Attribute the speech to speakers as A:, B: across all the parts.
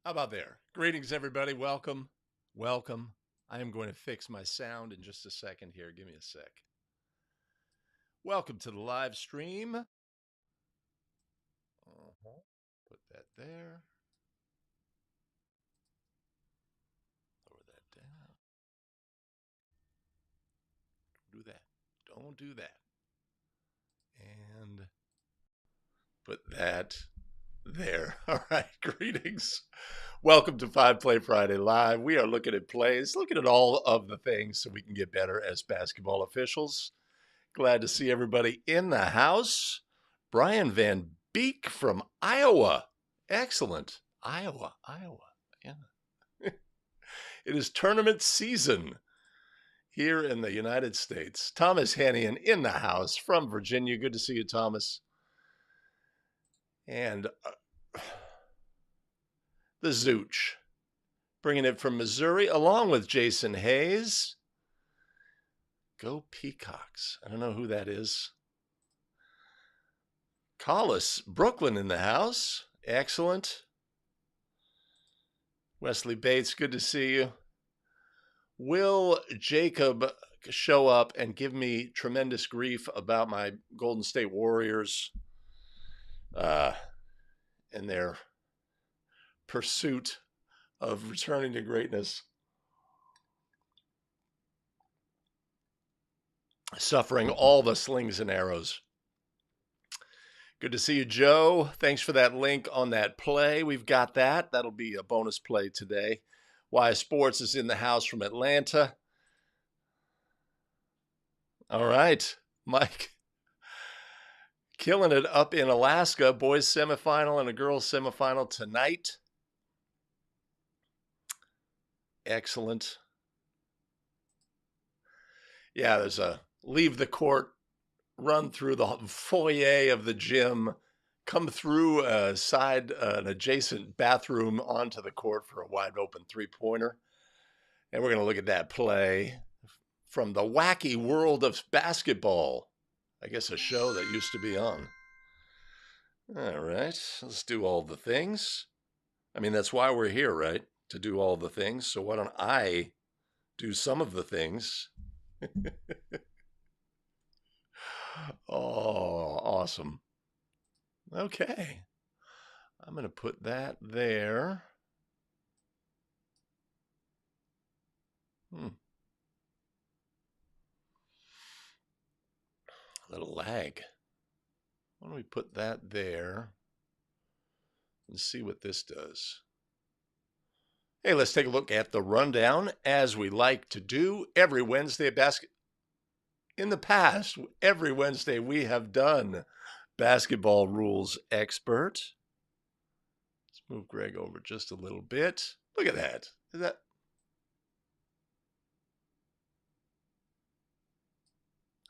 A: How about there? Greetings, everybody. Welcome. Welcome. I am going to fix my sound in just a second here. Give me a sec. Welcome to the live stream. Put that there. Lower that down. Do that. Don't do that. And put that there. All right. Greetings. Welcome to 5 Play Friday Live. We are looking at plays, looking at all of the things so we can get better as basketball officials. Glad to see everybody in the house. Brian Van Beek from Iowa. Excellent. Iowa. Yeah. It is tournament season here in the United States. Thomas Hannian in the house from Virginia. Good to see you, Thomas. And the Zooch, bringing it from Missouri, along with Jason Hayes. Go Peacocks. I don't know who that is. Collis, Brooklyn in the house. Excellent. Wesley Bates, good to see you. Will Jacob show up and give me tremendous grief about my Golden State Warriors and their pursuit of returning to greatness? Suffering all the slings and arrows. Good to see you, Joe. Thanks for that link on that play. We've got that. That'll be a bonus play today. Why Sports is in the house from Atlanta. All right, Mike. Killing it up in Alaska. Boys semifinal and a girls semifinal tonight. Excellent. Yeah, there's a leave the court, run through the foyer of the gym, come through an adjacent bathroom onto the court for a wide open three-pointer. And we're going to look at that play from the wacky world of basketball. I guess a show that used to be on. All right, let's do all the things. I mean, that's why we're here, right? To do all the things. So why don't I do some of the things? Oh, awesome. Okay. I'm going to put that there. A little lag. Why don't we put that there and see what this does? Hey, let's take a look at the rundown, as we like to do every Wednesday at In the past, every Wednesday we have done Basketball Rules Expert. Let's move Greg over just a little bit. Look at that. Is that?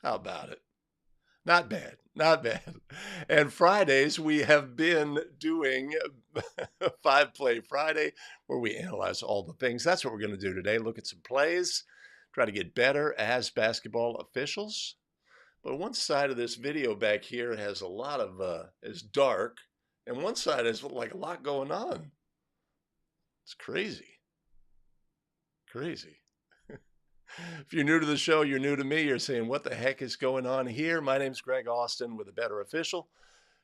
A: How about it? Not bad, not bad. And Fridays, we have been doing 5 Play Friday, where we analyze all the things. That's what we're going to do today. Look at some plays, try to get better as basketball officials. But one side of this video back here has a lot of, is dark, and one side has like a lot going on. It's crazy. Crazy. If you're new to the show, you're new to me, you're saying, what the heck is going on here? My name's Greg Austin with A Better Official.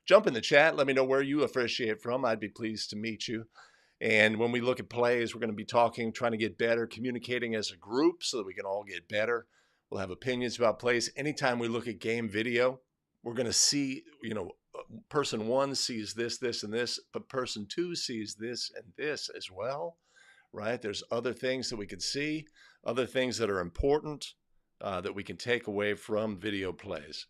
A: Jump in the chat. Let me know where you officiate from. I'd be pleased to meet you. And when we look at plays, we're going to be talking, trying to get better, communicating as a group so that we can all get better. We'll have opinions about plays. Anytime we look at game video, we're going to see, person one sees this, this, and this, but person two sees this and this as well, right? There's other things that we can see, other things that are important that we can take away from video plays.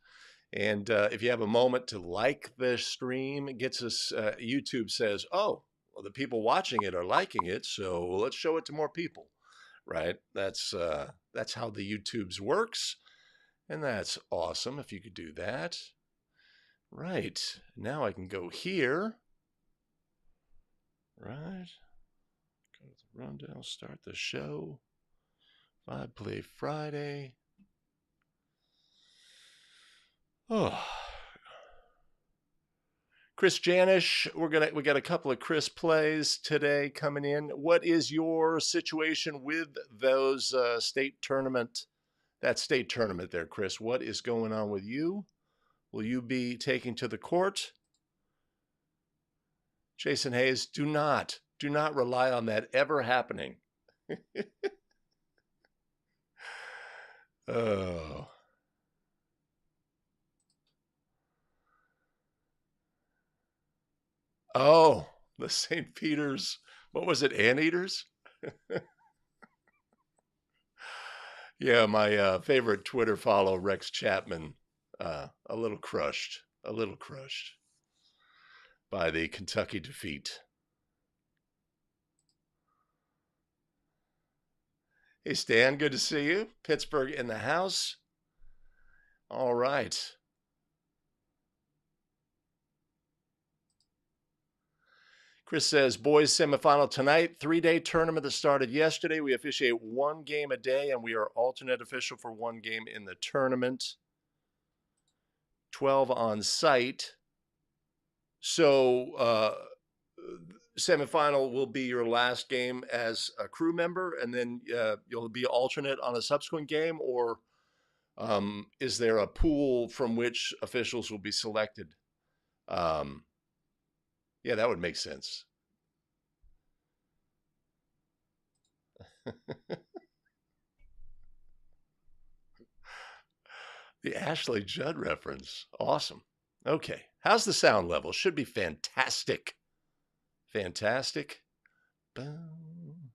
A: And if you have a moment to like the stream, it gets us, YouTube says, oh, well, the people watching it are liking it, so let's show it to more people, right? That's how the YouTubes works, and that's awesome if you could do that. Right, now I can go here, right? Go to the rundown, start the show. 5 Play Friday. Oh, Chris Janish, we got a couple of Chris plays today coming in. What is your situation with those that state tournament there, Chris? What is going on with you? Will you be taking to the court? Jason Hayes, do not rely on that ever happening. Oh. Oh, the St. Peter's, what was it, anteaters? Yeah, my favorite Twitter follow, Rex Chapman, a little crushed by the Kentucky defeat. Hey, Stan, good to see you. Pittsburgh in the house. All right. Chris says, boys semifinal tonight, 3-day tournament that started yesterday. We officiate 1 game a day, and we are alternate official for 1 game in the tournament. 12 on site. So semifinal will be your last game as a crew member, and then you'll be alternate on a subsequent game, or is there a pool from which officials will be selected? Yeah, that would make sense. The Ashley Judd reference. Awesome. Okay. How's the sound level? Should be fantastic. Fantastic. Boom.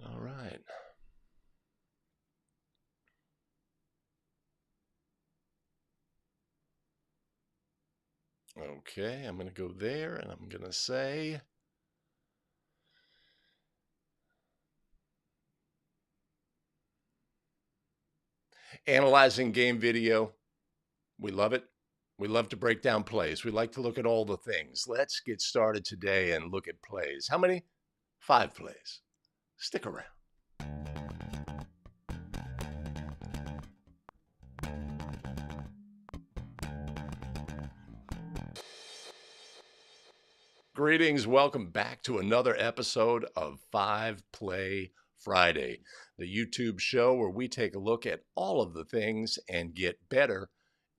A: All right. Okay, I'm going to go there, and I'm going to say, analyzing game video. We love it. We love to break down plays. We like to look at all the things. Let's get started today and look at plays. How many? 5 plays. Stick around. Greetings. Welcome back to another episode of 5 Play Friday, the YouTube show where we take a look at all of the things and get better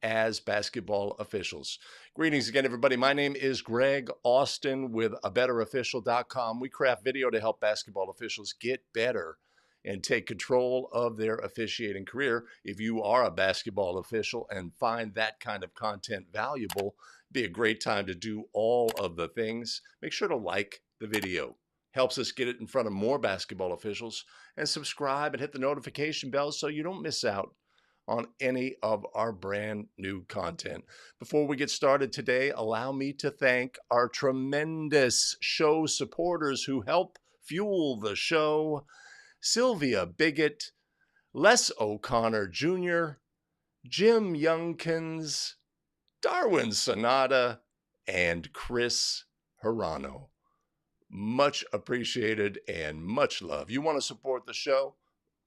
A: as basketball officials. Greetings again, everybody. My name is Greg Austin with abetterofficial.com. We craft video to help basketball officials get better and take control of their officiating career. If you are a basketball official and find that kind of content valuable, be a great time to do all of the things. Make sure to like the video. Helps us get it in front of more basketball officials. And subscribe and hit the notification bell so you don't miss out on any of our brand new content. Before we get started today, allow me to thank our tremendous show supporters who help fuel the show. Sylvia Biggett, Les O'Connor Jr., Jim Youngkins, Darwin Sonata, and Chris Hirano. Much appreciated and much love. You want to support the show?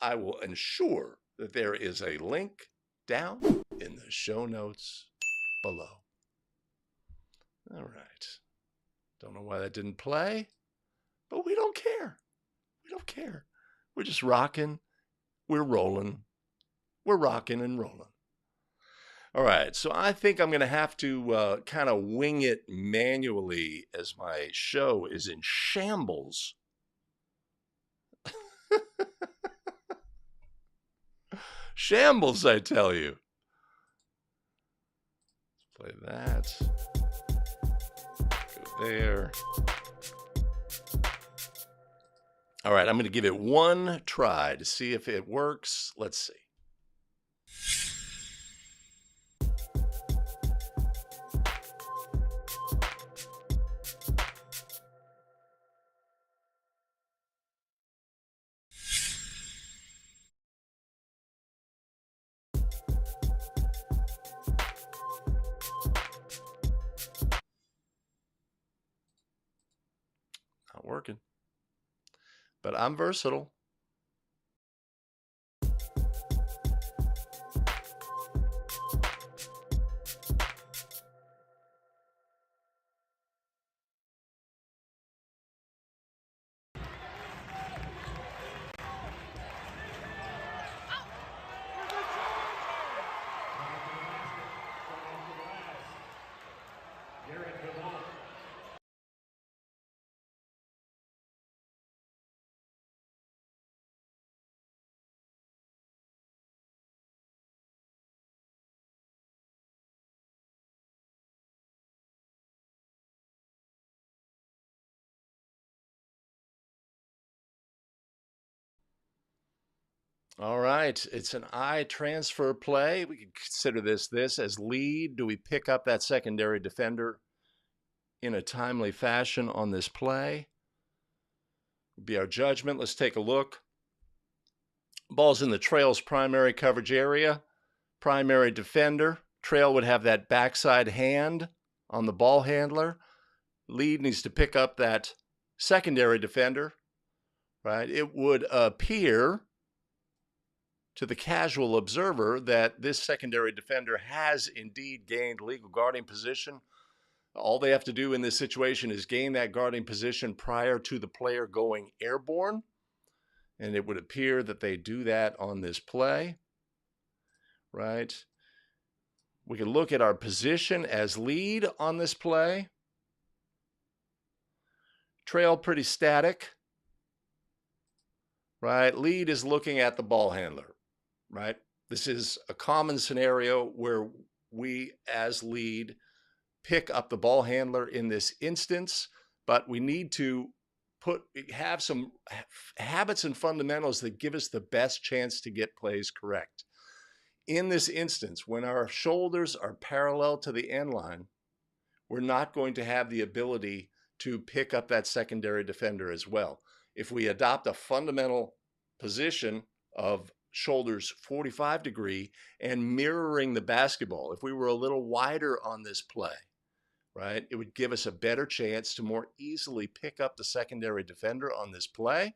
A: I will ensure that there is a link down in the show notes below. All right. Don't know why that didn't play, but we don't care. We don't care. We're just rocking. We're rolling. We're rocking and rolling. All right, so I think I'm going to have to kind of wing it manually as my show is in shambles. Shambles, I tell you. Let's play that. Go there. All right, I'm going to give it one try to see if it works. Let's see. Not working. But I'm versatile. All right, it's an I transfer play. We can consider this as lead. Do we pick up that secondary defender in a timely fashion on this play? Would be our judgment. Let's take a look. Ball's in the trail's primary coverage area. Primary defender. Trail would have that backside hand on the ball handler. Lead needs to pick up that secondary defender, right? It would appear to the casual observer that this secondary defender has indeed gained legal guarding position. All they have to do in this situation is gain that guarding position prior to the player going airborne. And it would appear that they do that on this play, right? We can look at our position as lead on this play. Trail pretty static, right? Lead is looking at the ball handler, right? This is a common scenario where we as lead pick up the ball handler in this instance, but we need to have some habits and fundamentals that give us the best chance to get plays correct. In this instance, when our shoulders are parallel to the end line, we're not going to have the ability to pick up that secondary defender as well. If we adopt a fundamental position of shoulders 45 degree and mirroring the basketball, if we were a little wider on this play, right, it would give us a better chance to more easily pick up the secondary defender on this play.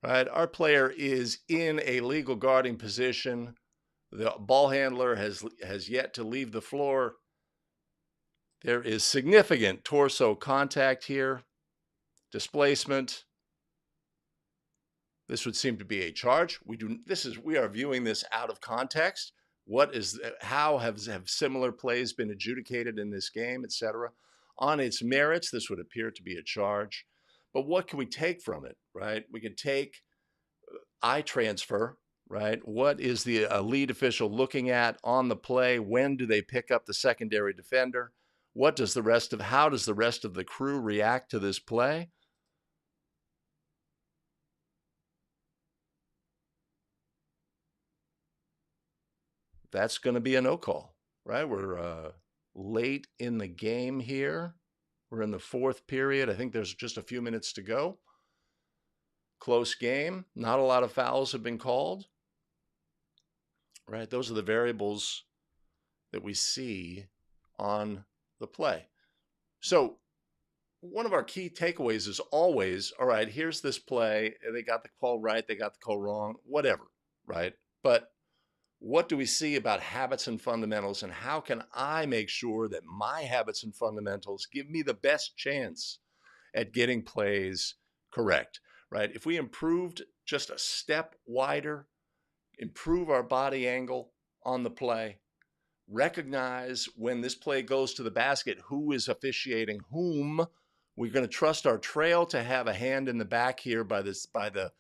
A: Right, our player is in a legal guarding position. The ball handler has yet to leave the floor. There is significant torso contact here, displacement. This would seem to be a charge. We are viewing this out of context. How have similar plays been adjudicated in this game, etc.? On its merits, this would appear to be a charge. But what can we take from it, right? We can take I transfer, right? What is the lead official looking at on the play? When do they pick up the secondary defender? How does the rest of the crew react to this play? That's going to be a no call, right? We're late in the game here. We're in the fourth period. I think there's just a few minutes to go. Close game. Not a lot of fouls have been called, right? Those are the variables that we see on the play. So one of our key takeaways is always, all right, here's this play. They got the call right. They got the call wrong, whatever, right? But what do we see about habits and fundamentals, and how can I make sure that my habits and fundamentals give me the best chance at getting plays correct, right? If we improved just a step wider, improve our body angle on the play, recognize when this play goes to the basket, who is officiating whom. We're going to trust our trail to have a hand in the back here by the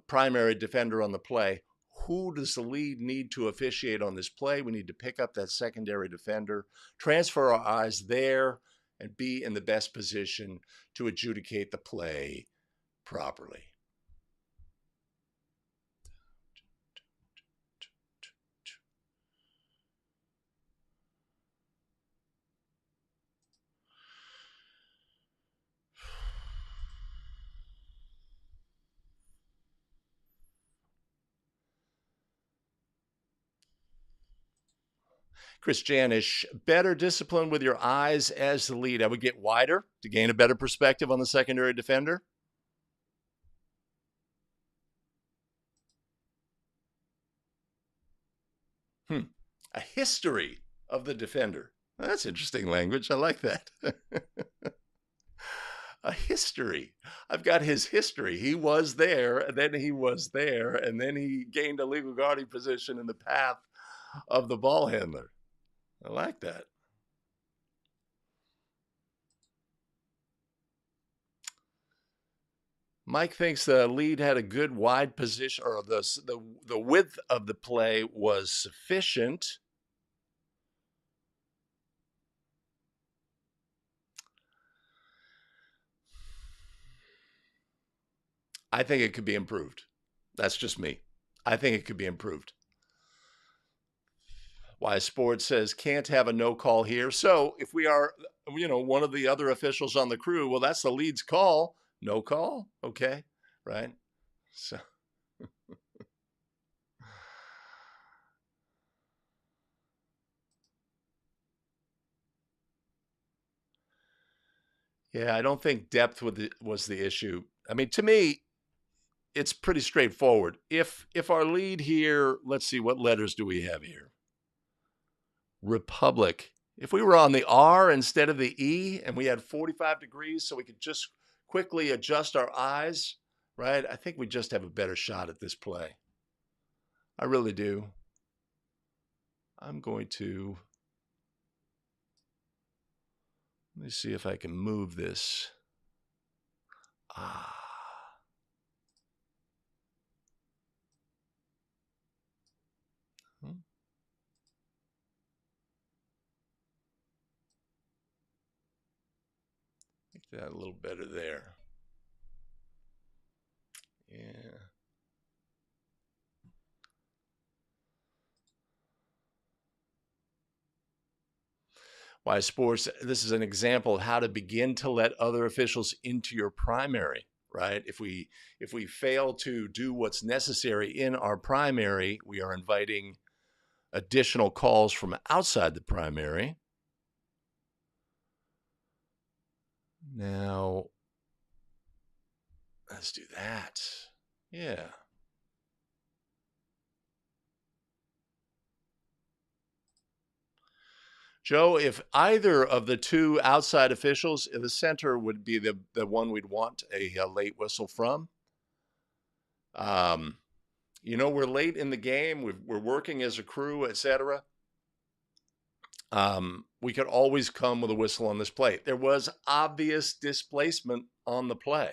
A: primary defender on the play. Who does the lead need to officiate on this play? We need to pick up that secondary defender, transfer our eyes there, and be in the best position to adjudicate the play properly. Chris Janish, better discipline with your eyes as the lead. I would get wider to gain a better perspective on the secondary defender. A history of the defender. That's interesting language. I like that. A history. I've got his history. He was there, and then he was there, and then he gained a legal guarding position in the path of the ball handler. I like that. Mike thinks the lead had a good wide position, or the width of the play was sufficient. I think it could be improved. That's just me. I think it could be improved. Why Sports says can't have a no call here. So if we are, one of the other officials on the crew, well, that's the lead's call. No call. Okay. Right. So yeah, I don't think depth was the issue. I mean, to me, it's pretty straightforward. If our lead here, let's see, what letters do we have here? Republic. If we were on the R instead of the E and we had 45 degrees so we could just quickly adjust our eyes, right? I think we just have a better shot at this play. I really do. I'm going to, let me see if I can move this. Ah. Make that a little better there. Yeah. Why Sports, this is an example of how to begin to let other officials into your primary, right? If we fail to do what's necessary in our primary, we are inviting additional calls from outside the primary. Now, let's do that. Yeah. Joe, if either of the two outside officials, the center would be the one we'd want a late whistle from. We're late in the game. We're working as a crew, etc. We could always come with a whistle on this play. There was obvious displacement on the play,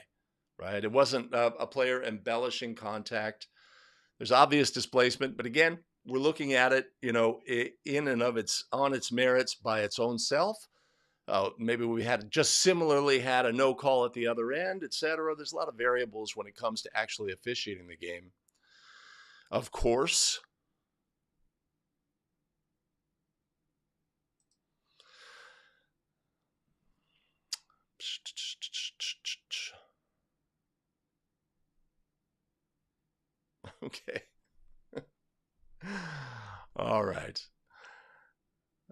A: right? It wasn't a player embellishing contact. There's obvious displacement, but again, we're looking at it, in and of on its merits by its own self. Maybe we had just similarly had a no call at the other end, etc. There's a lot of variables when it comes to actually officiating the game. Of course. Okay. All right.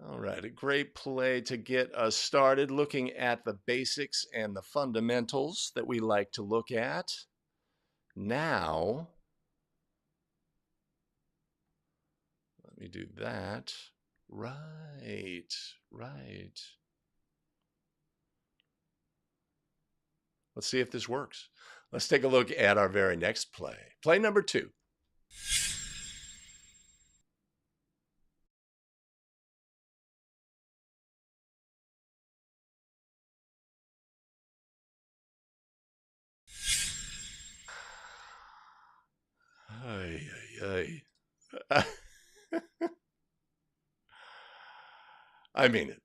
A: All right. A great play to get us started looking at the basics and the fundamentals that we like to look at. Now, let me do that. Right. Right. Let's see if this works. Let's take a look at our very next play. Play number 2. Ay, ay, ay. I mean it.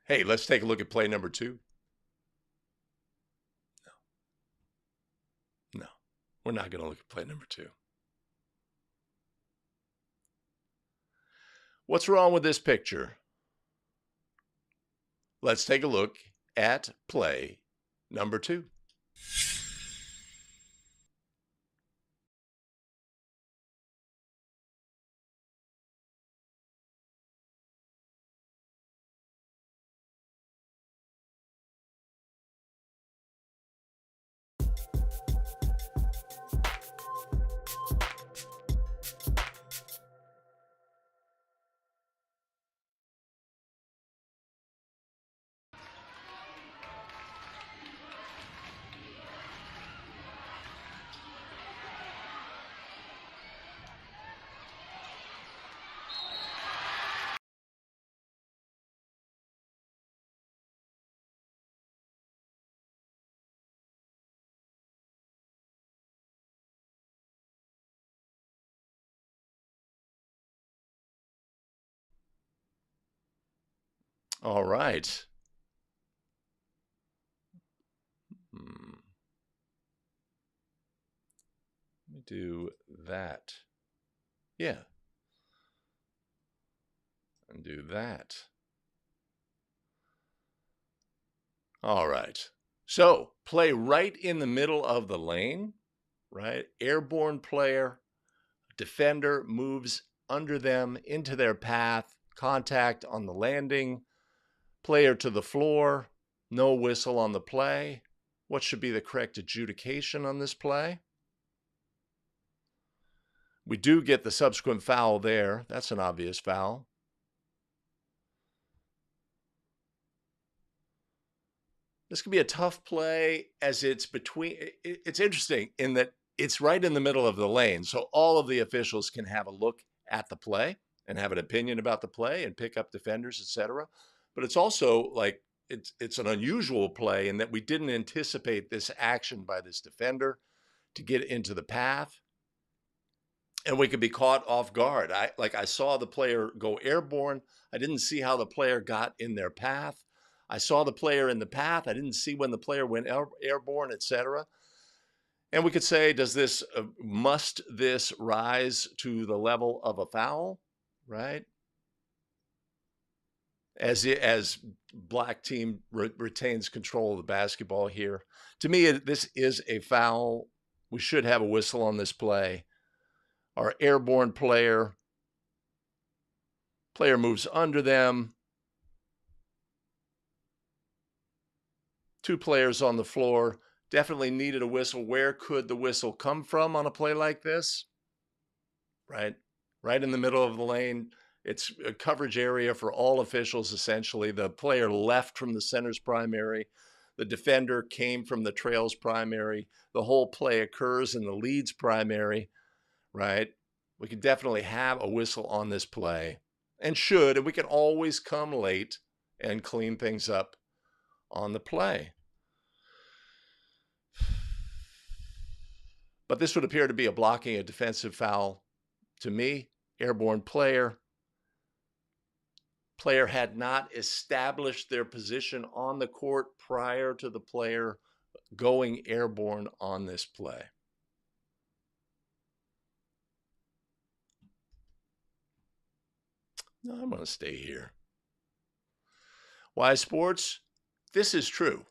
A: Hey, let's take a look at play number 2. No, we're not going to look at play number 2. What's wrong with this picture? Let's take a look at play number 2. All right. do that. Yeah. And do that. All right. So play right in the middle of the lane, right? Airborne player, defender moves under them into their path, contact on the landing, player to the floor, no whistle on the play. What should be the correct adjudication on this play? We do get the subsequent foul there. That's an obvious foul. This could be a tough play as it's between. It's interesting in that it's right in the middle of the lane. So all of the officials can have a look at the play and have an opinion about the play and pick up defenders, etc. But it's also like it's an unusual play in that we didn't anticipate this action by this defender to get into the path. And we could be caught off guard. I saw the player go airborne. I didn't see how the player got in their path. I saw the player in the path. I didn't see when the player went airborne, etc. And we could say, must this rise to the level of a foul, right? As black team retains control of the basketball here. To me, this is a foul. We should have a whistle on this play. Our airborne player moves under them. Two players on the floor. Definitely needed a whistle. Where could the whistle come from on a play like this? Right in the middle of the lane. It's a coverage area for all officials, essentially. The player left from the center's primary. The defender came from the trail's primary. The whole play occurs in the lead's primary, right? We can definitely have a whistle on this play and we can always come late and clean things up on the play. But this would appear to be a defensive foul to me. Airborne player had not established their position on the court prior to the player going airborne on this play. No, I'm going to stay here. Why sports? This is true.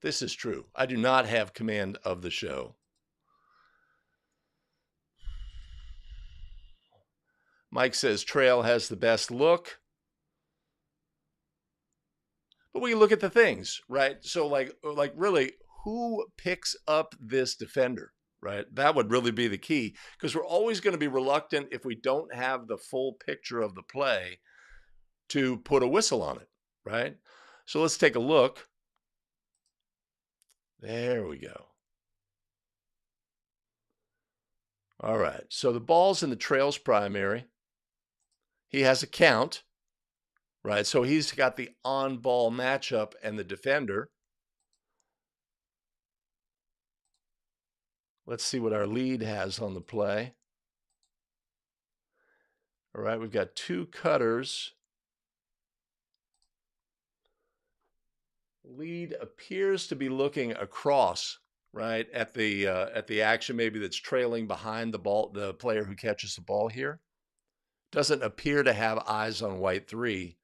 A: This is true. I do not have command of the show. Mike says trail has the best look. But we look at the things, right? So like really, who picks up this defender, right? That would really be the key, because we're always going to be reluctant, if we don't have the full picture of the play, to put a whistle on it, right? So let's take a look. There we go. All right, so the ball's in the trail's primary. He has a count, right? So he's got the on-ball matchup and the defender. Let's see what our lead has on the play. All right, we've got two cutters. Lead appears to be looking across, right, at the action maybe that's trailing behind the player who catches the ball here. Doesn't appear to have eyes on white 3,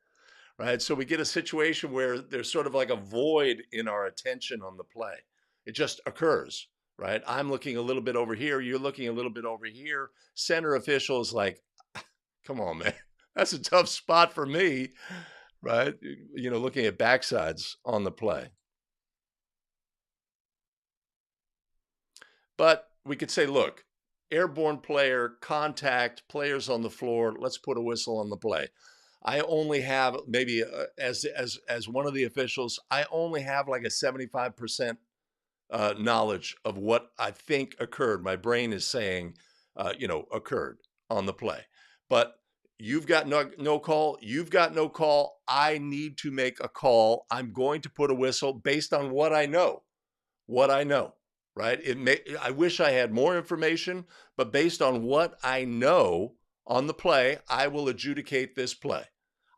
A: right? So we get a situation where there's sort of like a void in our attention on the play. It just occurs, right? I'm looking a little bit over here. You're looking a little bit over here. Center official is like, come on, man. That's a tough spot for me, right? You know, looking at backsides on the play. But we could say, look, airborne player, contact, players on the floor, let's put a whistle on the play. I only have maybe as one of the officials, I only have like a 75% knowledge of what I think occurred. My brain is saying, occurred on the play. But you've got no call. You've got no call. I need to make a call. I'm going to put a whistle based on what I know. Right? I wish I had more information, but based on what I know on the play, I will adjudicate this play.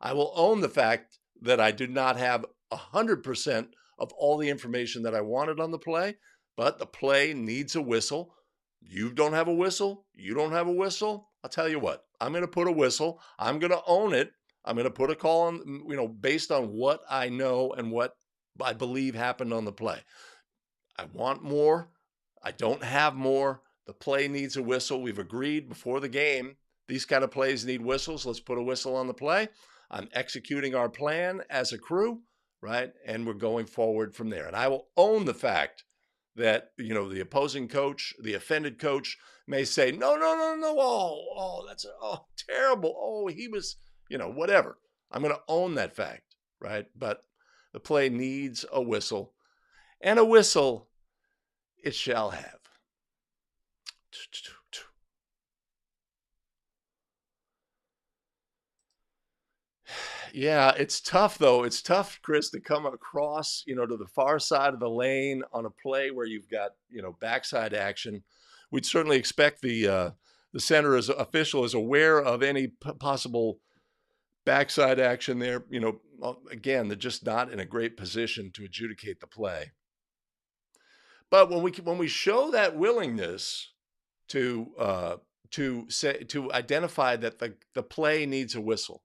A: I will own the fact that I did not have 100% of all the information that I wanted on the play, but the play needs a whistle You don't have a whistle. You don't have a whistle. I'll tell you what, I'm going to put a whistle. I'm going to own it. I'm going to put a call on, based on what I know and what I believe happened on the play. I want more. I don't have more. The play needs a whistle. We've agreed before the game, these kind of plays need whistles. Let's put a whistle on the play. I'm executing our plan as a crew, right? And we're going forward from there. And I will own the fact that, the opposing coach, the offended coach may say, no, no, no, no. Oh, that's terrible. Oh, he was, whatever. I'm going to own that fact, right? But the play needs a whistle, and a whistle it shall have. Yeah, it's tough though. It's tough, Chris, to come across, to the far side of the lane on a play where you've got, backside action. We'd certainly expect the center official is aware of any possible backside action there. Again, they're just not in a great position to adjudicate the play. But when we show that willingness to identify that the play needs a whistle,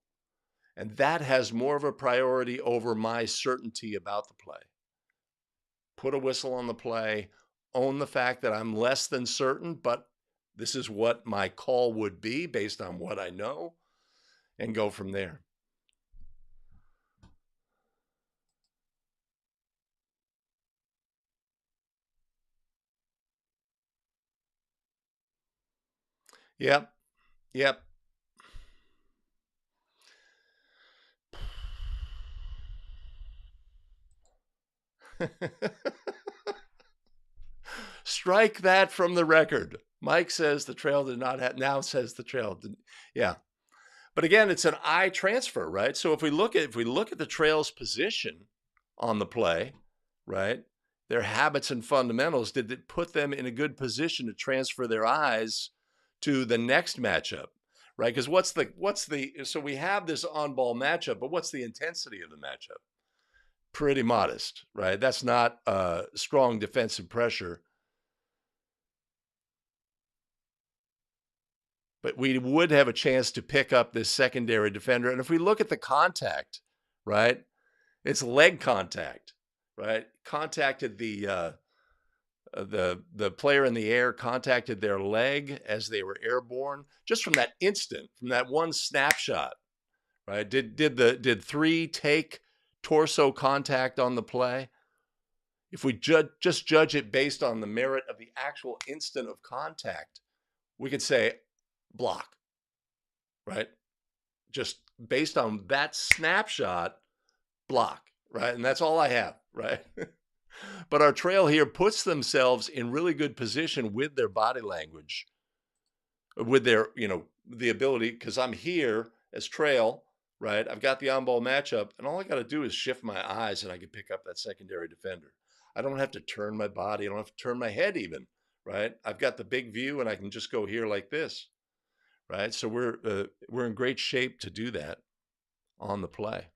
A: and that has more of a priority over my certainty about the play. Put a whistle on the play, own the fact that I'm less than certain, but this is what my call would be based on what I know, and go from there. Yep. Yep. Strike that from the record. Mike says the trail did not have, now says the trail didn't. Yeah. But again, it's an I transfer, right? So if we look at the trail's position on the play, right? Their habits and fundamentals, did it put them in a good position to transfer their eyes to the next matchup, right? Because so we have this on-ball matchup, but what's the intensity of the matchup? Pretty modest, right? That's not strong defensive pressure. But we would have a chance to pick up this secondary defender. And if we look at the contact, right, it's leg contact, right? Contacted the player in the air, contacted their leg as they were airborne, just from that instant, from that one snapshot, right? Did 3 take torso contact on the play? If we just judge it based on the merit of the actual instant of contact, we could say block, right? Just based on that snapshot, block, right? And that's all I have, right? But our trail here puts themselves in really good position with their body language, with their, the ability, because I'm here as trail, right? I've got the on-ball matchup, and all I got to do is shift my eyes, and I can pick up that secondary defender. I don't have to turn my body. I don't have to turn my head even, right? I've got the big view, and I can just go here like this. Right, so we're in great shape to do that on the play.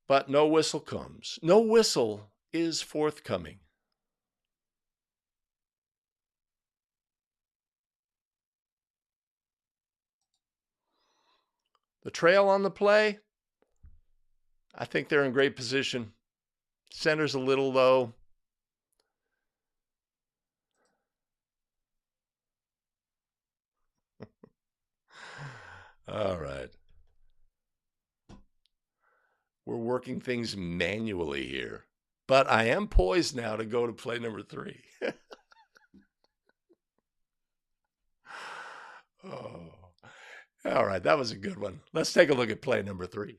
A: But no whistle comes. No whistle is forthcoming. The trail on the play, I think they're in great position. Center's a little low. All right. We're working things manually here. But I am poised now to go to play number 3. Oh. All right, that was a good one. Let's take a look at play number 3.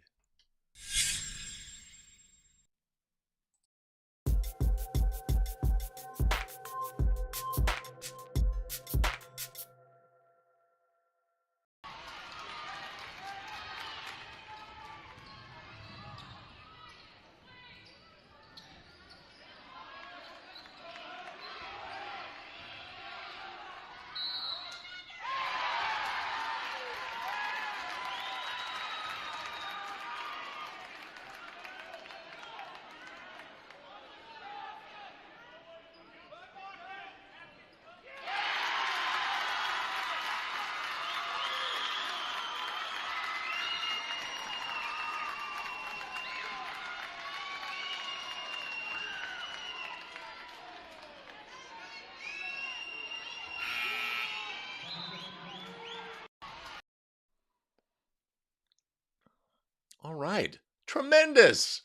A: All right. Tremendous.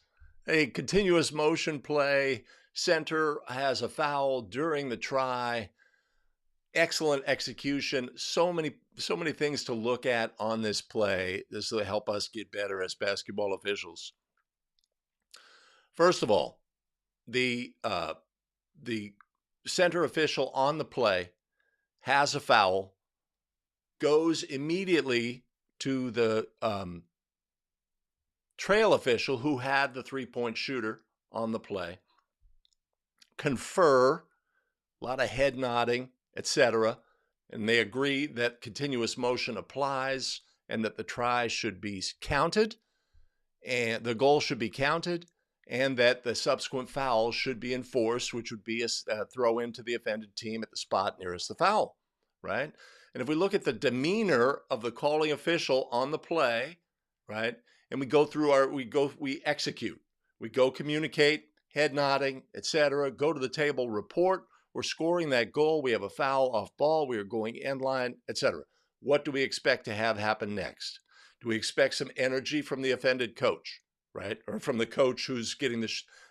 A: A continuous motion play. Center has a foul during the try. Excellent execution. So many things to look at on this play. This will help us get better as basketball officials. First of all, the center official on the play has a foul, goes immediately to the trail official who had the three-point shooter on the play, confer, a lot of head nodding, etc., and they agree that continuous motion applies and that the try should be counted and the goal should be counted and that the subsequent foul should be enforced, which would be a throw into the offended team at the spot nearest the foul, right? And if we look at the demeanor of the calling official on the play, right, and we go through we execute, we go communicate, head nodding, etc., go to the table, report, we're scoring that goal, we have a foul off ball, we are going end line, etc. What do we expect to have happen next? Do we expect some energy from the offended coach, right? Or from the coach who's getting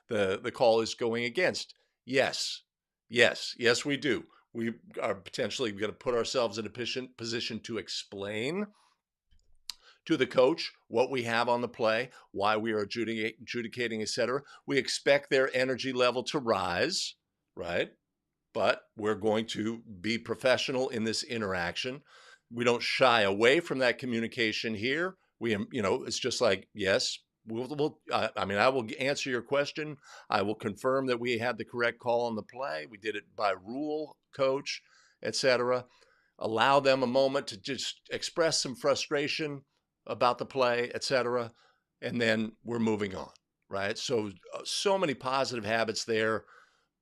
A: the call is going against? Yes, we do. We are potentially going to put ourselves in a position to explain to the coach what we have on the play, why we are adjudicating, etc. We expect their energy level to rise, right? But we're going to be professional in this interaction. We don't shy away from that communication here. It's just like, yes, I will answer your question. I will confirm that we had the correct call on the play. We did it by rule, coach, etc. Allow them a moment to just express some frustration about the play, etc. And then we're moving on, right? So many positive habits there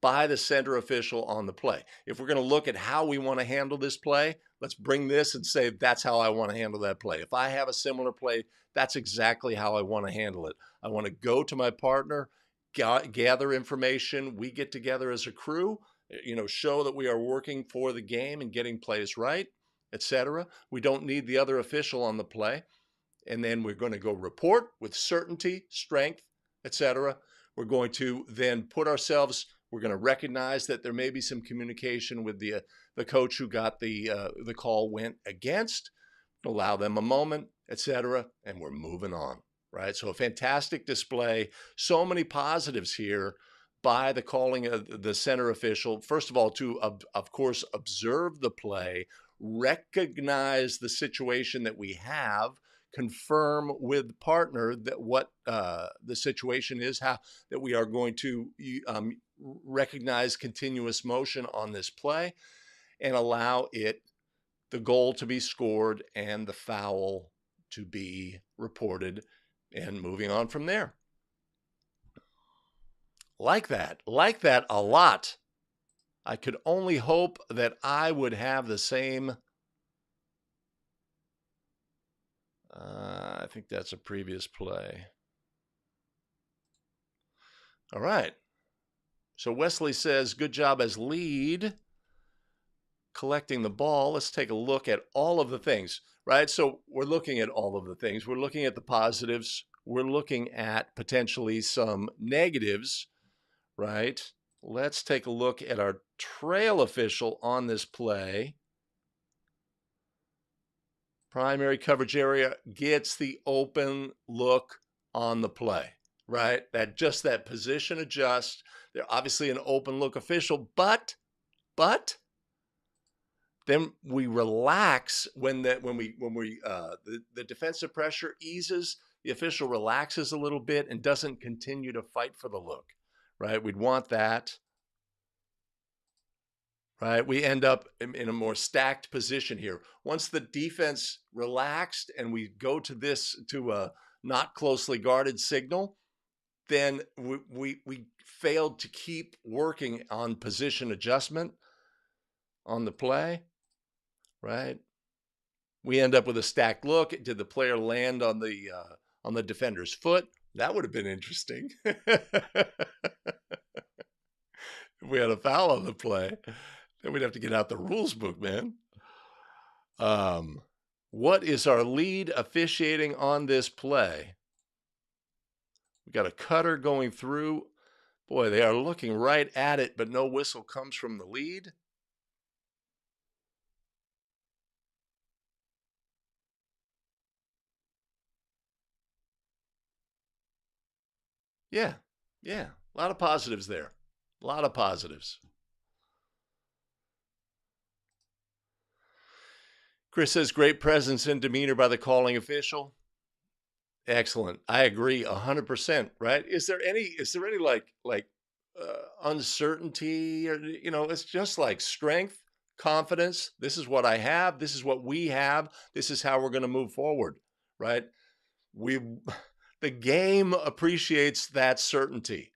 A: by the center official on the play. If we're going to look at how we want to handle this play, let's bring this and say, that's how I want to handle that play. If I have a similar play, that's exactly how I want to handle it. I want to go to my partner, gather information. We get together as a crew, show that we are working for the game and getting plays right, etc. We don't need the other official on the play. And then we're going to go report with certainty, strength, etc. We're going to then we're going to recognize that there may be some communication with the coach who got the call went against, allow them a moment, etc., and we're moving on, right? So a fantastic display. So many positives here by the calling of the center official. First of all, to, of course, observe the play, recognize the situation that we have, confirm with partner that what the situation is, how that we are going to recognize continuous motion on this play and allow the goal to be scored and the foul to be reported and moving on from there. Like that a lot. I could only hope that I would have the same. I think that's a previous play. All right. So Wesley says, good job as lead collecting the ball. Let's take a look at all of the things, right? So we're looking at all of the things. We're looking at the positives. We're looking at potentially some negatives, right? Let's take a look at our trail official on this play. Primary coverage area gets the open look on the play, right? That position adjust. They're obviously an open look official, but then we relax when the defensive pressure eases. The official relaxes a little bit and doesn't continue to fight for the look, right? We'd want that. Right, we end up in a more stacked position here. Once the defense relaxed and we go to a not closely guarded signal, then we failed to keep working on position adjustment on the play, right? We end up with a stacked look. Did the player land on the defender's foot? That would have been interesting. If we had a foul on the play, then we'd have to get out the rules book, man. What is our lead officiating on this play? We got a cutter going through. Boy, they are looking right at it, but no whistle comes from the lead. Yeah, yeah, a lot of positives there. A lot of positives. Chris says, great presence and demeanor by the calling official. Excellent. I agree 100%, right? Is there any like uncertainty, or, you know, it's just like strength, confidence. This is what I have. This is what we have. This is how we're going to move forward, right? We the game appreciates that certainty.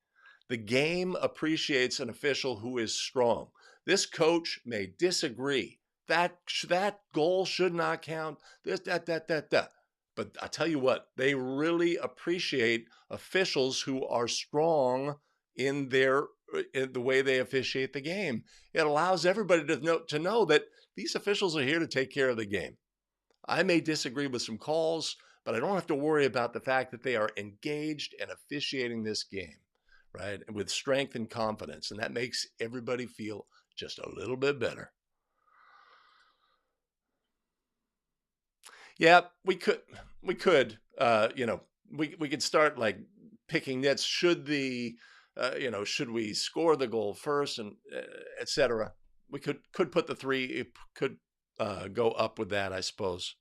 A: The game appreciates an official who is strong. This coach may disagree. That goal should not count. This, that. But I tell you what, they really appreciate officials who are strong in in the way they officiate the game. It allows everybody to know that these officials are here to take care of the game. I may disagree with some calls, but I don't have to worry about the fact that they are engaged and officiating this game, right? With strength and confidence. And that makes everybody feel just a little bit better. Yeah, we could, you know, we could start like picking nits. Should should we score the goal first, and etc. We could put the three, it could go up with that, I suppose.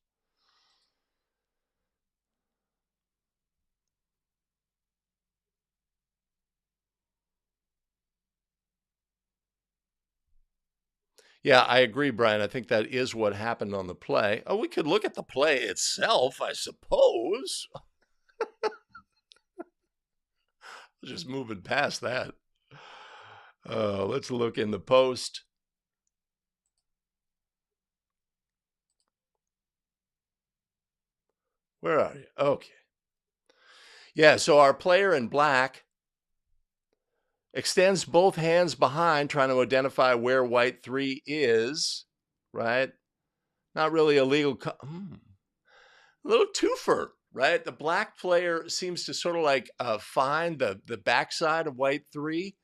A: Yeah, I agree, Brian. I think that is what happened on the play. Oh, we could look at the play itself, I suppose. Just moving past that. Let's look in the post. Where are you? Okay. Yeah, so our player in black extends both hands behind, trying to identify where white 3 is, right? Not really a legal... A little twofer, right? The black player seems to sort of like find the backside of white 3,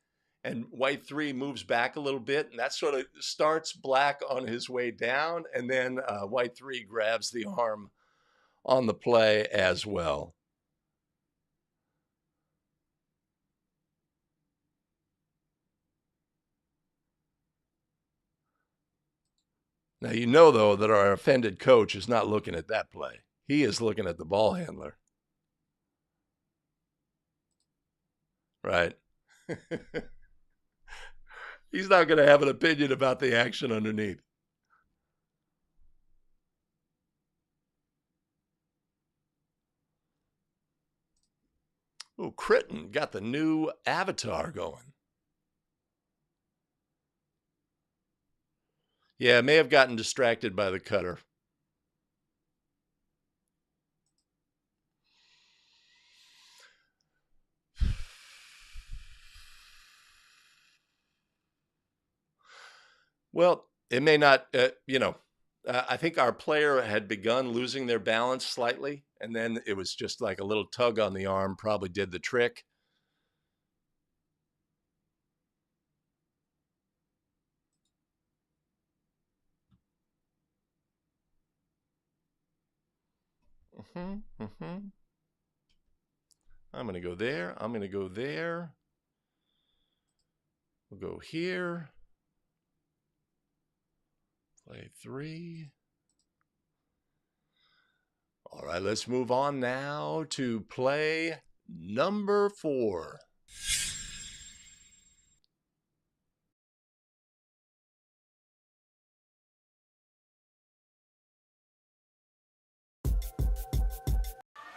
A: and white 3 moves back a little bit, and that sort of starts black on his way down, and then white 3 grabs the arm on the play as well. Now, you know, though, that our offended coach is not looking at that play. He is looking at the ball handler. Right? He's not going to have an opinion about the action underneath. Oh, Critton got the new avatar going. Yeah, may have gotten distracted by the cutter. Well, it may not, I think our player had begun losing their balance slightly, and then it was just like a little tug on the arm, probably did the trick. I'm going to go there. I'm going to go there. We'll go here. Play 3. All right, let's move on now to play number 4.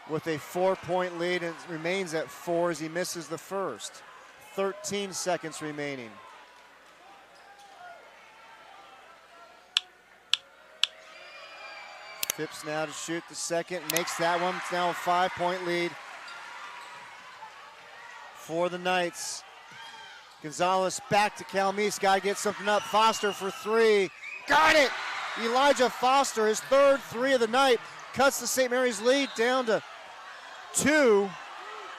B: With a 4-point lead, and remains at 4 as he misses the first. 13 seconds remaining. Phipps now to shoot the second, makes that one. It's now a 5-point lead for the Knights. Gonzalez back to Khamaali. Guy gets something up. Foster for 3. Got it! Elijah Foster, his third 3 of the night, cuts the St. Mary's lead down to 2.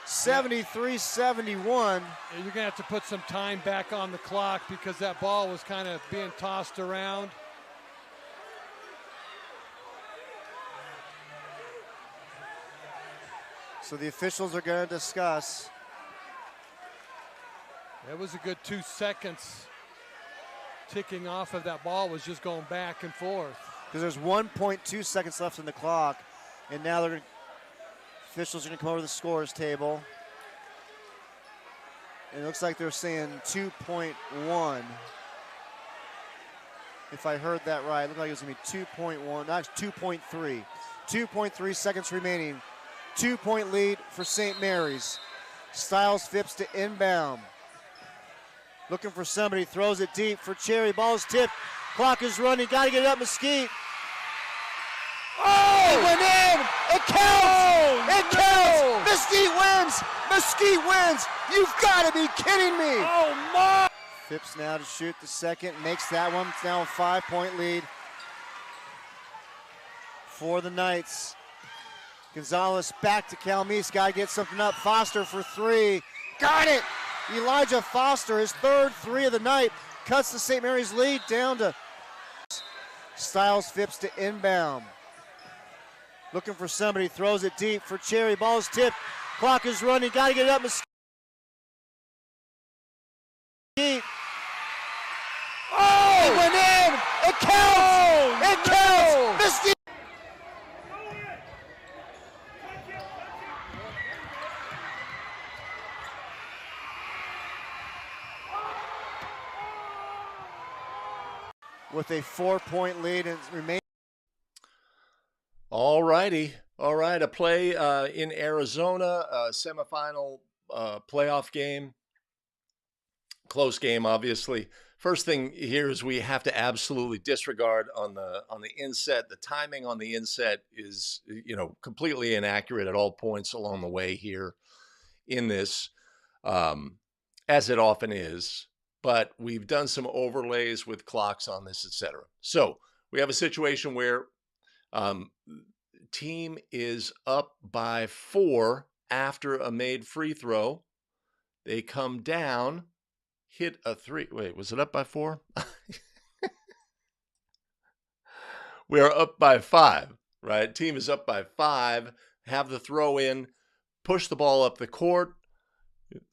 B: 73-71.
C: You're going to have to put some time back on the clock because that ball was kind of being tossed around.
B: So the officials are going to discuss.
C: That was a good 2 seconds ticking off of that ball, was just going back and forth.
B: Because there's 1.2 seconds left in the clock, and now officials are going to come over to the scores table. And it looks like they're saying 2.1. If I heard that right, it looked like it was going to be 2.1, not 2.3. 2.3 seconds remaining. 2-point lead for St. Mary's. Styles Phipps to inbound. Looking for somebody, throws it deep for Cherry. Ball's tipped. Clock is running. Got to get it up, Mesquite. Oh! It went in! It counts! It counts! Mesquite wins! Mesquite wins! You've got to be kidding me!
C: Oh, my!
B: Phipps now to shoot the second. Makes that one. It's now a 5-point lead for the Knights. Gonzalez back to Calmise. Got to get something up. Foster for three. Got it! Elijah Foster, his third three of the night, cuts the St. Mary's lead down to Styles Phipps to inbound. Looking for somebody, throws it deep for Cherry. Ball's tipped. Clock is running. Got to get it up. Mesquite. Oh! It went in! It counts! It counts! Mesquite. With a 4-point lead and remain.
A: All righty. All right. A play in Arizona, a semifinal playoff game. Close game, obviously. First thing here is we have to absolutely disregard on the inset. The timing on the inset is, completely inaccurate at all points along the way here in this, as it often is. But we've done some overlays with clocks on this, etc. So we have a situation where team is up by 4 after a made free throw. They come down, hit a 3. Wait, was it up by 4? We are up by 5, right? Team is up by 5, have the throw in, push the ball up the court.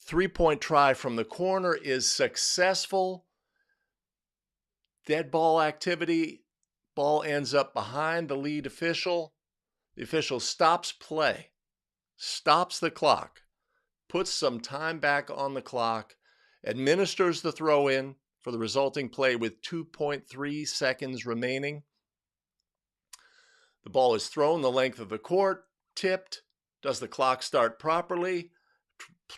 A: 3-point try from the corner is successful. Dead ball activity. Ball ends up behind the lead official. The official stops play, stops the clock, puts some time back on the clock, administers the throw in for the resulting play with 2.3 seconds remaining. The ball is thrown the length of the court, tipped. Does the clock start properly?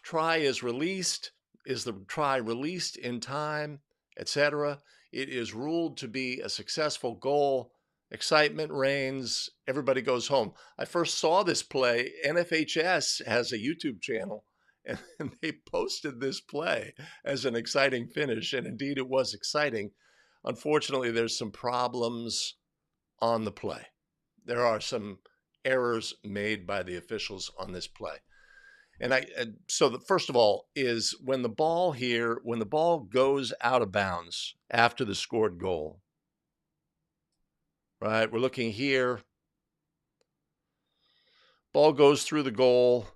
A: Try is released. Is the try released in time, etc.? It is ruled to be a successful goal. Excitement reigns. Everybody goes home. I first saw this play. NFHS has a YouTube channel, and they posted this play as an exciting finish, and indeed it was exciting. Unfortunately, there's some problems on the play. There are some errors made by the officials on this play. First of all is when the ball goes out of bounds after the scored goal, right? We're looking here. Ball goes through the goal,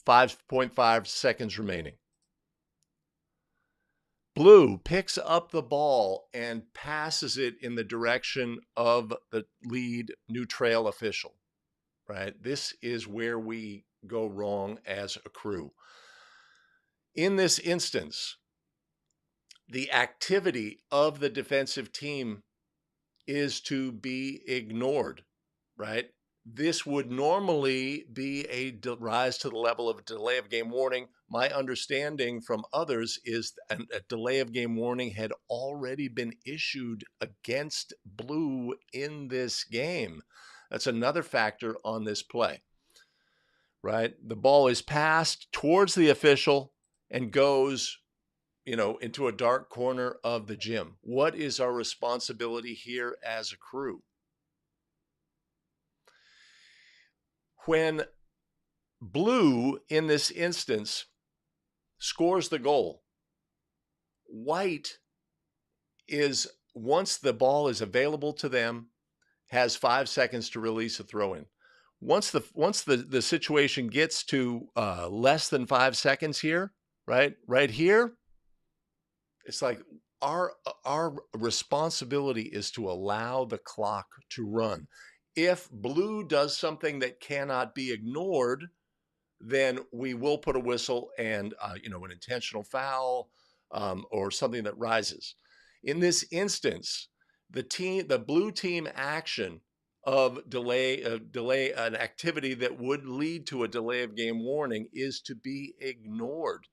A: 5.5 seconds remaining. Blue picks up the ball and passes it in the direction of the lead new trail official, right? This is where we go wrong as a crew. In this instance, the activity of the defensive team is to be ignored, right? This would normally be a rise to the level of a delay of game warning. My understanding from others is a delay of game warning had already been issued against Blue in this game. That's another factor on this play, right? The ball is passed towards the official and goes, into a dark corner of the gym. What is our responsibility here as a crew? When Blue, in this instance, scores the goal. White is, once the ball is available to them, has 5 seconds to release a throw-in. Once the situation gets to less than 5 seconds here, right here, it's like our responsibility is to allow the clock to run. If blue does something that cannot be ignored, then we will put a whistle and an intentional foul or something that rises. In this instance, the blue team action of delay an activity that would lead to a delay of game warning is to be ignored,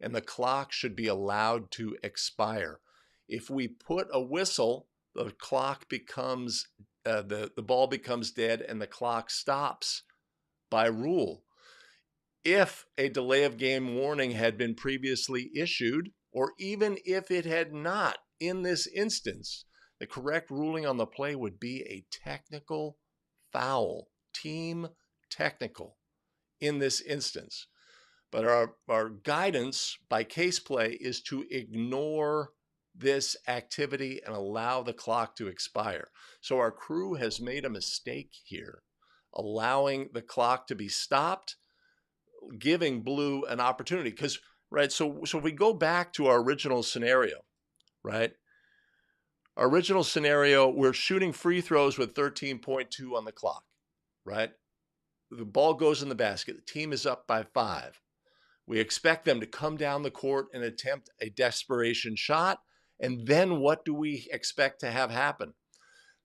A: and the clock should be allowed to expire. If we put a whistle, the clock becomes the ball becomes dead and the clock stops by rule. If a delay of game warning had been previously issued, or even if it had not, in this instance, the correct ruling on the play would be a technical foul, team technical in this instance. But our guidance by case play is to ignore this activity and allow the clock to expire. So our crew has made a mistake here, allowing the clock to be stopped, giving blue an opportunity. Because, right, so if we go back to our original scenario, right? Our original scenario, we're shooting free throws with 13.2 on the clock, right? The ball goes in the basket. The team is up by 5. We expect them to come down the court and attempt a desperation shot. And then what do we expect to have happen?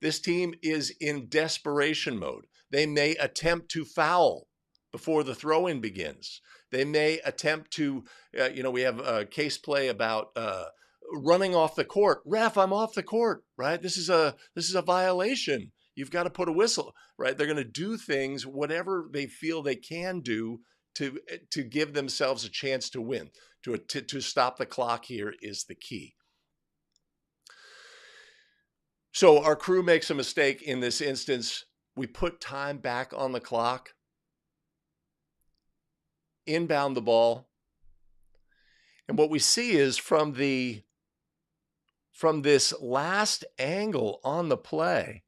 A: This team is in desperation mode. They may attempt to foul before the throw-in begins. They may attempt to, we have a case play about running off the court. Ref, I'm off the court, right? This is a violation. You've got to put a whistle, right? They're going to do things, whatever they feel they can do to give themselves a chance to win. To stop the clock here is the key. So our crew makes a mistake in this instance. We put time back on the clock, inbound the ball, and what we see is from this last angle on the play,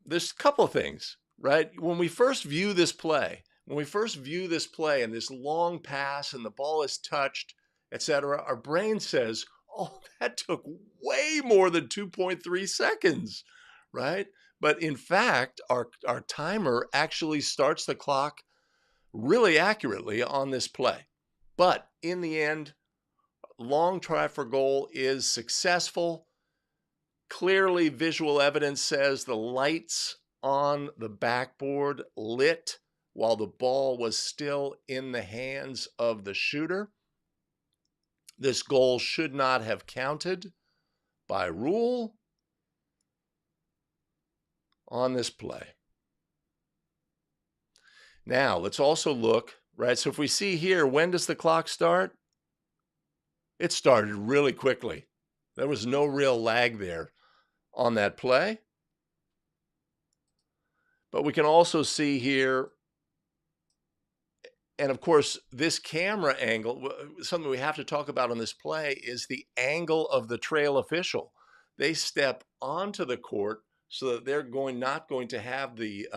A: there's a couple of things, right? When we first view this play and this long pass and the ball is touched, etc., our brain says, oh, that took way more than 2.3 seconds, right? But in fact, our timer actually starts the clock really accurately on this play. But in the end, long try for goal is successful. Clearly, visual evidence says the lights on the backboard lit while the ball was still in the hands of the shooter. This goal should not have counted by rule on this play. Now, let's also look, right? So if we see here, when does the clock start? It started really quickly. There was no real lag there on that play. But we can also see here, and of course, this camera angle, something we have to talk about on this play is the angle of the trail official. They step onto the court so that they're not going to have the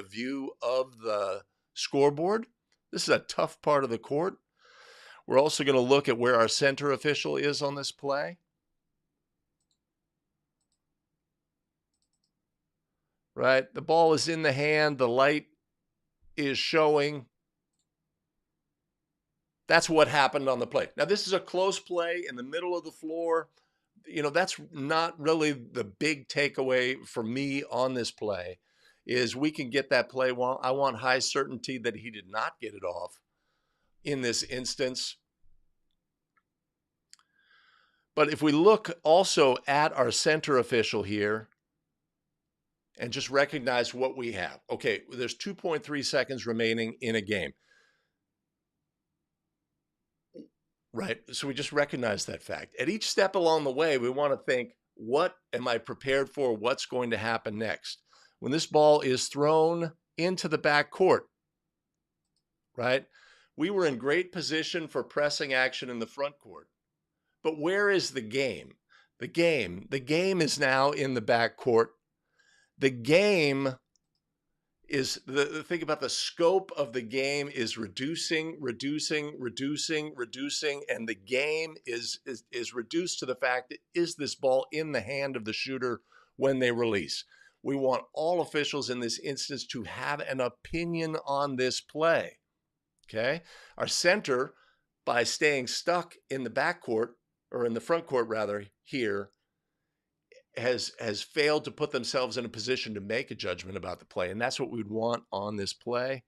A: view of the scoreboard. This is a tough part of the court. We're also going to look at where our center official is on this play. Right? The ball is in the hand. The light is showing. That's what happened on the play. Now, this is a close play in the middle of the floor. That's not really the big takeaway for me on this play, is we can get that play. Well, I want high certainty that he did not get it off in this instance. But if we look also at our center official here and just recognize what we have. Okay, there's 2.3 seconds remaining in a game. Right? So we just recognize that fact. At each step along the way, we want to think, what am I prepared for? What's going to happen next? When this ball is thrown into the back court, right? We were in great position for pressing action in the front court. But where is the game? The game is now in the back court. The game is the think about the scope of the game is reducing, and the game is reduced to the fact that is this ball in the hand of the shooter when they release? We want all officials in this instance to have an opinion on this play. Okay? Our center, by staying stuck in the backcourt, or in the front court rather, here, has failed to put themselves in a position to make a judgment about the play, and that's what we'd want on this play.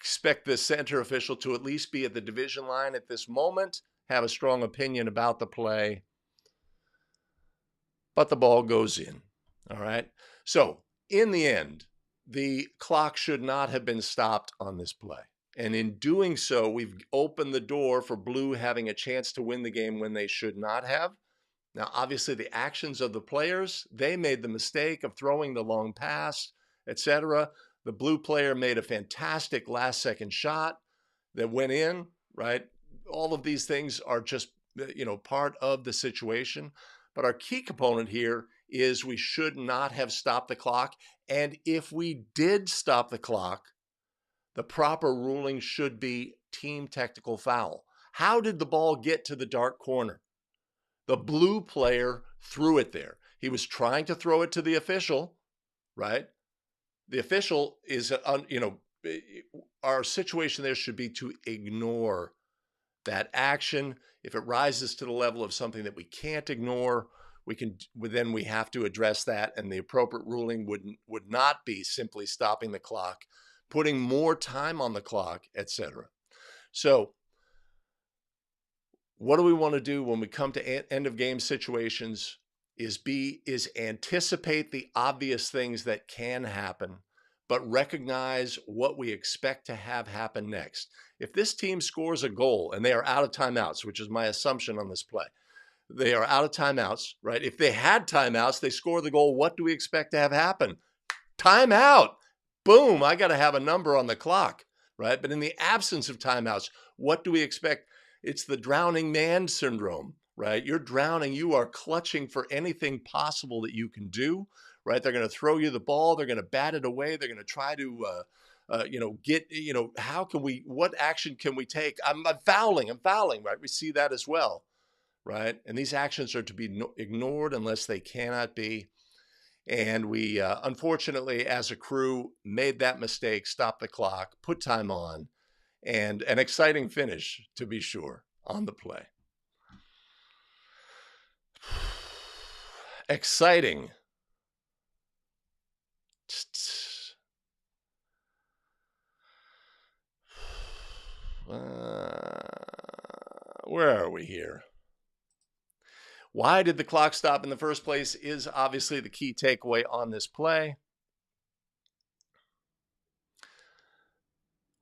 A: Expect the center official to at least be at the division line at this moment, have a strong opinion about the play, but the ball goes in. All right? So, in the end, the clock should not have been stopped on this play. And in doing so, we've opened the door for Blue having a chance to win the game when they should not have. Now, obviously, the actions of the players, they made the mistake of throwing the long pass, etc. The Blue player made a fantastic last-second shot that went in, right? All of these things are just, part of the situation. But our key component here is we should not have stopped the clock. And if we did stop the clock, the proper ruling should be team technical foul. How did the ball get to the dark corner? The Blue player threw it there. He was trying to throw it to the official, right? The official is, our situation there should be to ignore that action. If it rises to the level of something that we can't ignore, then we have to address that, and the appropriate ruling would not be simply stopping the clock, putting more time on the clock, etc. So, what do we want to do when we come to end of game situations is anticipate the obvious things that can happen, but recognize what we expect to have happen next. If this team scores a goal and they are out of timeouts, which is my assumption on this play, they are out of timeouts, right? If they had timeouts, they score the goal, what do we expect to have happen? Timeout. Boom, I got to have a number on the clock, right? But in the absence of timeouts, what do we expect? It's the drowning man syndrome, right? You're drowning. You are clutching for anything possible that you can do, right? They're going to throw you the ball. They're going to bat it away. They're going to try to, what action can we take? I'm fouling, right? We see that as well, right? And these actions are to be ignored unless they cannot be. And we, unfortunately, as a crew, made that mistake, stopped the clock, put time on, and an exciting finish, to be sure, on the play. Exciting. Where are we here? Why did the clock stop in the first place is obviously the key takeaway on this play.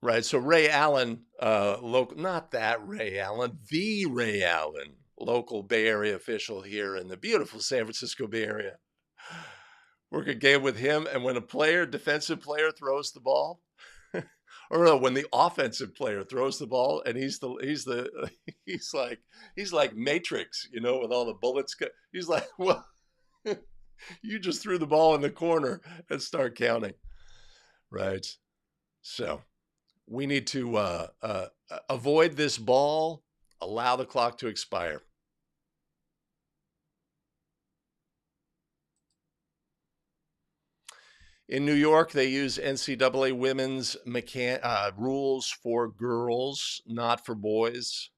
A: Right, so Ray Allen, not that Ray Allen, the Ray Allen, local Bay Area official here in the beautiful San Francisco Bay Area. Work a game with him, and when a defensive player throws the ball, or no, when the offensive player throws the ball, and he's like Matrix, with all the bullets. He's like, well, you just threw the ball in the corner and start counting, right? So we need to avoid this ball, allow the clock to expire. In New York, they use NCAA women's rules for girls, not for boys.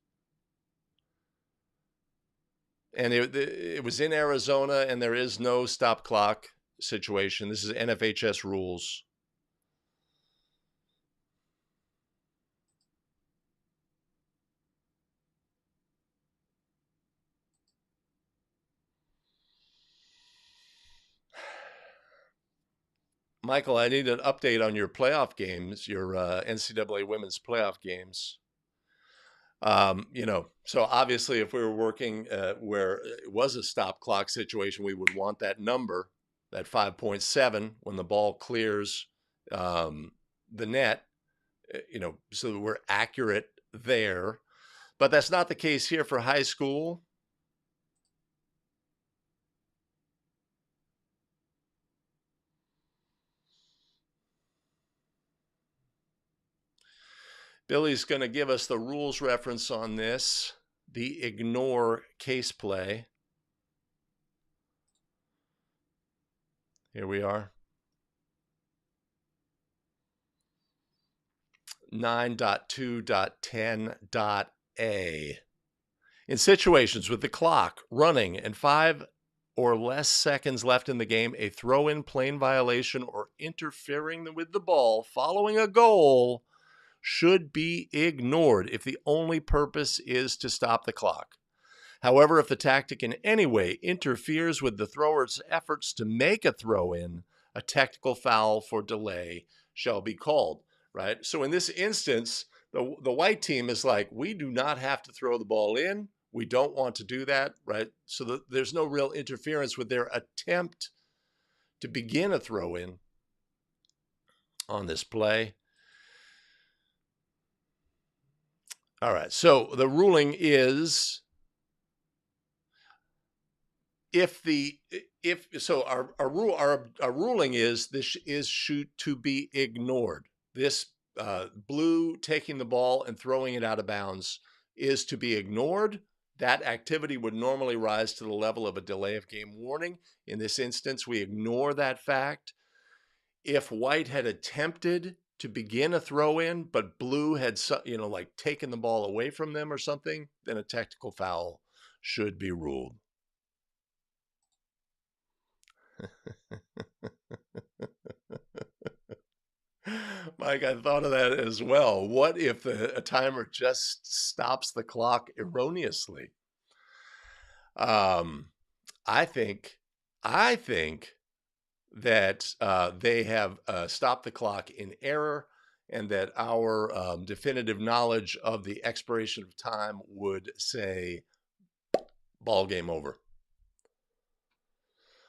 A: And it was in Arizona, and there is no stop clock situation. This is NFHS rules. Michael, I need an update on your playoff games, your NCAA women's playoff games. So obviously if we were working where it was a stop clock situation, we would want that number, that 5.7, when the ball clears the net, so that we're accurate there. But that's not the case here for high school. Billy's going to give us the rules reference on this, the ignore case play. Here we are. 9.2.10.a. In situations with the clock running and 5 or less seconds left in the game, a throw-in, plane violation, or interfering with the ball following a goal should be ignored if the only purpose is to stop the clock. However, if the tactic in any way interferes with the thrower's efforts to make a throw-in, a technical foul for delay shall be called, right? So in this instance, the white team is like, we do not have to throw the ball in. We don't want to do that, right? So there's no real interference with their attempt to begin a throw-in on this play. All right, so the ruling is our ruling is this is shoot to be ignored. This blue taking the ball and throwing it out of bounds is to be ignored. That activity would normally rise to the level of a delay of game warning. In this instance, we ignore that fact. If white had attempted to begin a throw-in, but blue had, like taken the ball away from them or something, then a technical foul should be ruled. Mike, I thought of that as well. What if a timer just stops the clock erroneously? I think that they have stopped the clock in error, and that our definitive knowledge of the expiration of time would say ball game over.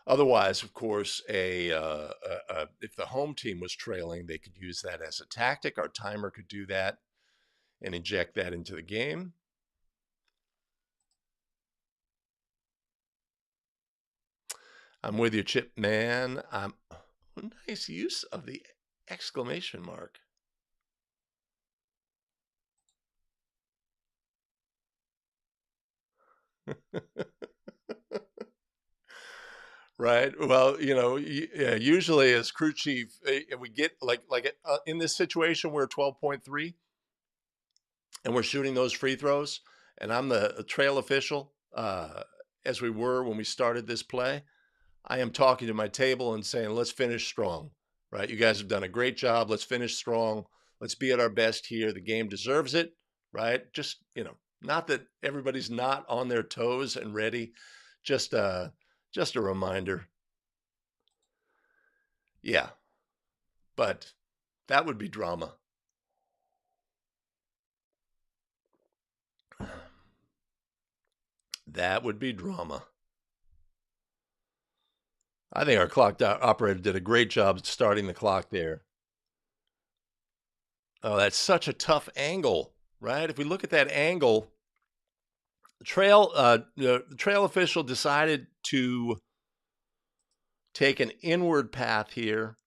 A: Otherwise, of course, if the home team was trailing, they could use that as a tactic. Our timer could do that and inject that into the game. I'm with you, Chip Man. Nice use of the exclamation mark. Right. Well, usually as crew chief, we get in this situation, we're 12.3 and we're shooting those free throws, and I'm the trail official, as we were when we started this play. I am talking to my table and saying, let's finish strong, right? You guys have done a great job. Let's finish strong. Let's be at our best here. The game deserves it, right? Just, not that everybody's not on their toes and ready. Just a reminder. Yeah. But that would be drama. That would be drama. I think our clock operator did a great job starting the clock there. Oh, that's such a tough angle, right? If we look at that angle, the trail official decided to take an inward path here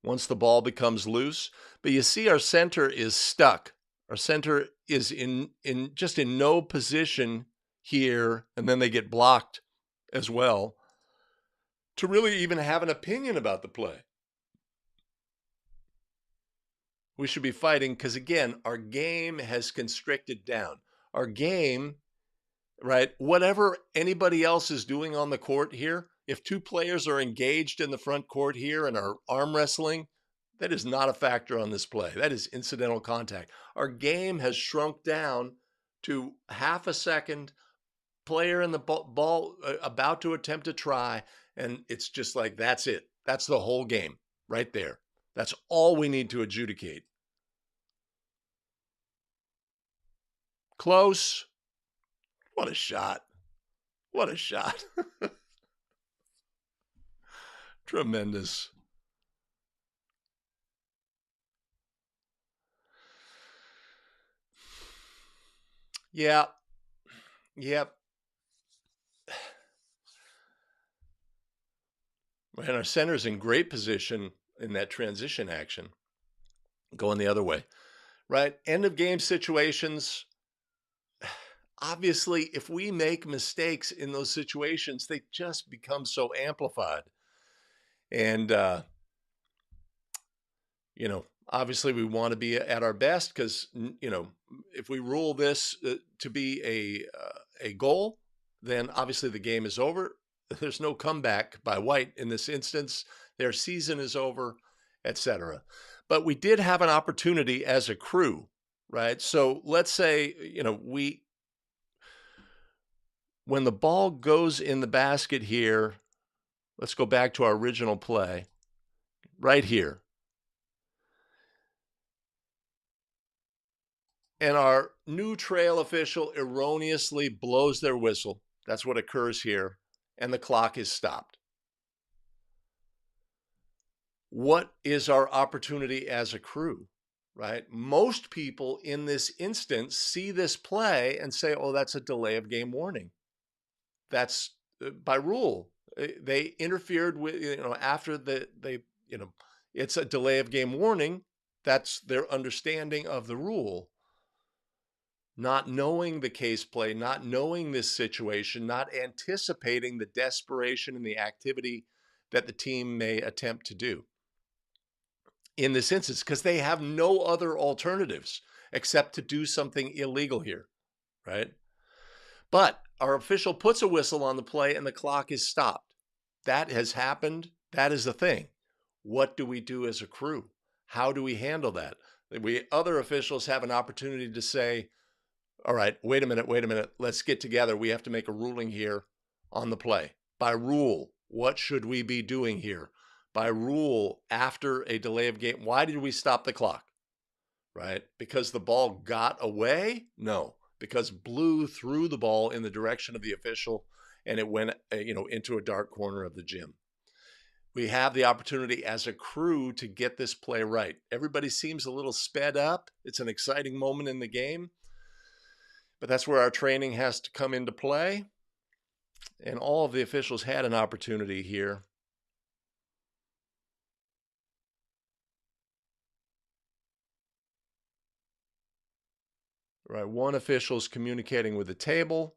A: once the ball becomes loose. But you see our center is stuck. Our center is in no position here, and then they get blocked as well, to really even have an opinion about the play. We should be fighting because, again, our game has constricted down. Our game, right, whatever anybody else is doing on the court here, if two players are engaged in the front court here and are arm wrestling, that is not a factor on this play. That is incidental contact. Our game has shrunk down to half a second, player in the ball about to attempt to try, and it's just like, that's it. That's the whole game right there. That's all we need to adjudicate. Close. What a shot. What a shot. Tremendous. Yeah. Yep. And our center's in great position in that transition action, going the other way, right? End of game situations. Obviously, if we make mistakes in those situations, they just become so amplified. And, obviously we want to be at our best because, if we rule this to be a goal, then obviously the game is over. There's no comeback by White in this instance. Their season is over, etc. But we did have an opportunity as a crew, right? So let's say, when the ball goes in the basket here, let's go back to our original play right here. And our new trail official erroneously blows their whistle. That's what occurs here. And the clock is stopped. What is our opportunity as a crew, right? Most people in this instance see this play and say, oh, that's a delay of game warning. That's by rule. They interfered with, after it's a delay of game warning. That's their understanding of the rule. Not knowing the case play, not knowing this situation, not anticipating the desperation and the activity that the team may attempt to do in this instance, because they have no other alternatives except to do something illegal here, right? But our official puts a whistle on the play and the clock is stopped. That has happened. That is the thing. What do we do as a crew? How do we handle that? Other officials have an opportunity to say, all right, wait a minute. Let's get together. We have to make a ruling here on the play. By rule, what should we be doing here? By rule, after a delay of game, why did we stop the clock? Right? Because the ball got away? No, because Blue threw the ball in the direction of the official and it went, into a dark corner of the gym. We have the opportunity as a crew to get this play right. Everybody seems a little sped up. It's an exciting moment in the game. But that's where our training has to come into play. And all of the officials had an opportunity here. Right, one official's communicating with the table.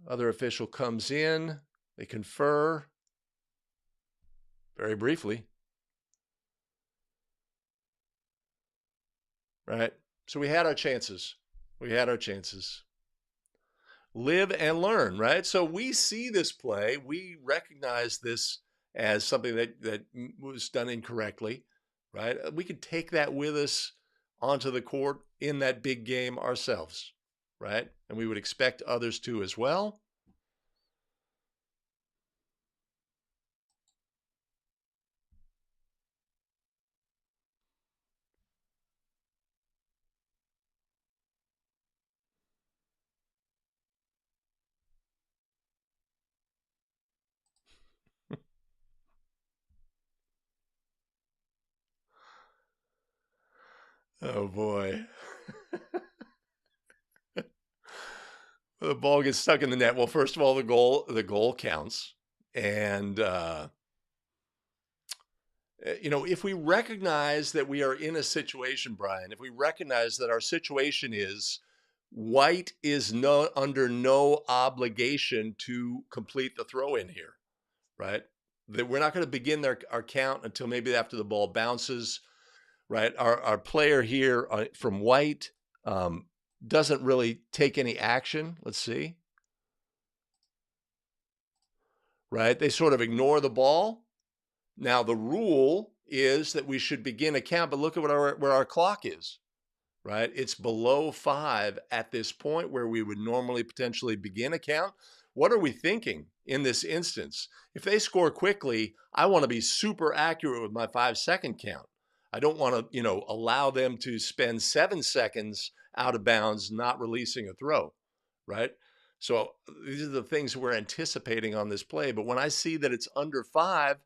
A: Other official comes in. They confer very briefly. Right? So we had our chances. Live and learn, right? So we see this play. We recognize this as something that was done incorrectly, right? We could take that with us onto the court in that big game ourselves, right? And we would expect others to as well. Oh boy. The ball gets stuck in the net. Well, first of all, the goal counts. And if we recognize that we are in a situation, Brian, if we recognize that our situation is White is under no obligation to complete the throw in here, right? That we're not going to begin our count until maybe after the ball bounces, right? Our player here from White doesn't really take any action. Let's see. Right? They sort of ignore the ball. Now, the rule is that we should begin a count, but look at where our clock is, right? It's below 5 at this point where we would normally potentially begin a count. What are we thinking in this instance? If they score quickly, I want to be super accurate with my 5-second count. I don't want to, allow them to spend 7 seconds out of bounds, not releasing a throw, right? So these are the things we're anticipating on this play. But when I see that it's under 5,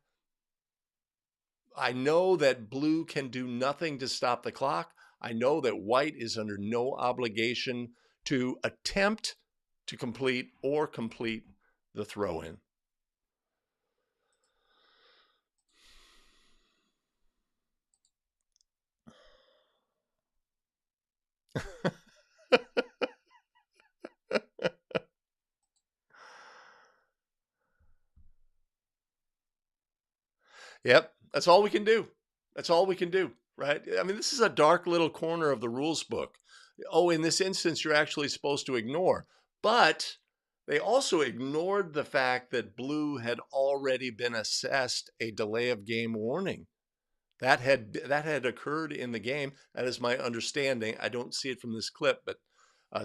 A: I know that blue can do nothing to stop the clock. I know that white is under no obligation to attempt to complete the throw in. Yep, that's all we can do. That's all we can do, right? I mean, this is a dark little corner of the rules book. Oh, in this instance, you're actually supposed to ignore. But they also ignored the fact that blue had already been assessed a delay of game warning. That had occurred in the game. That is my understanding. I don't see it from this clip, but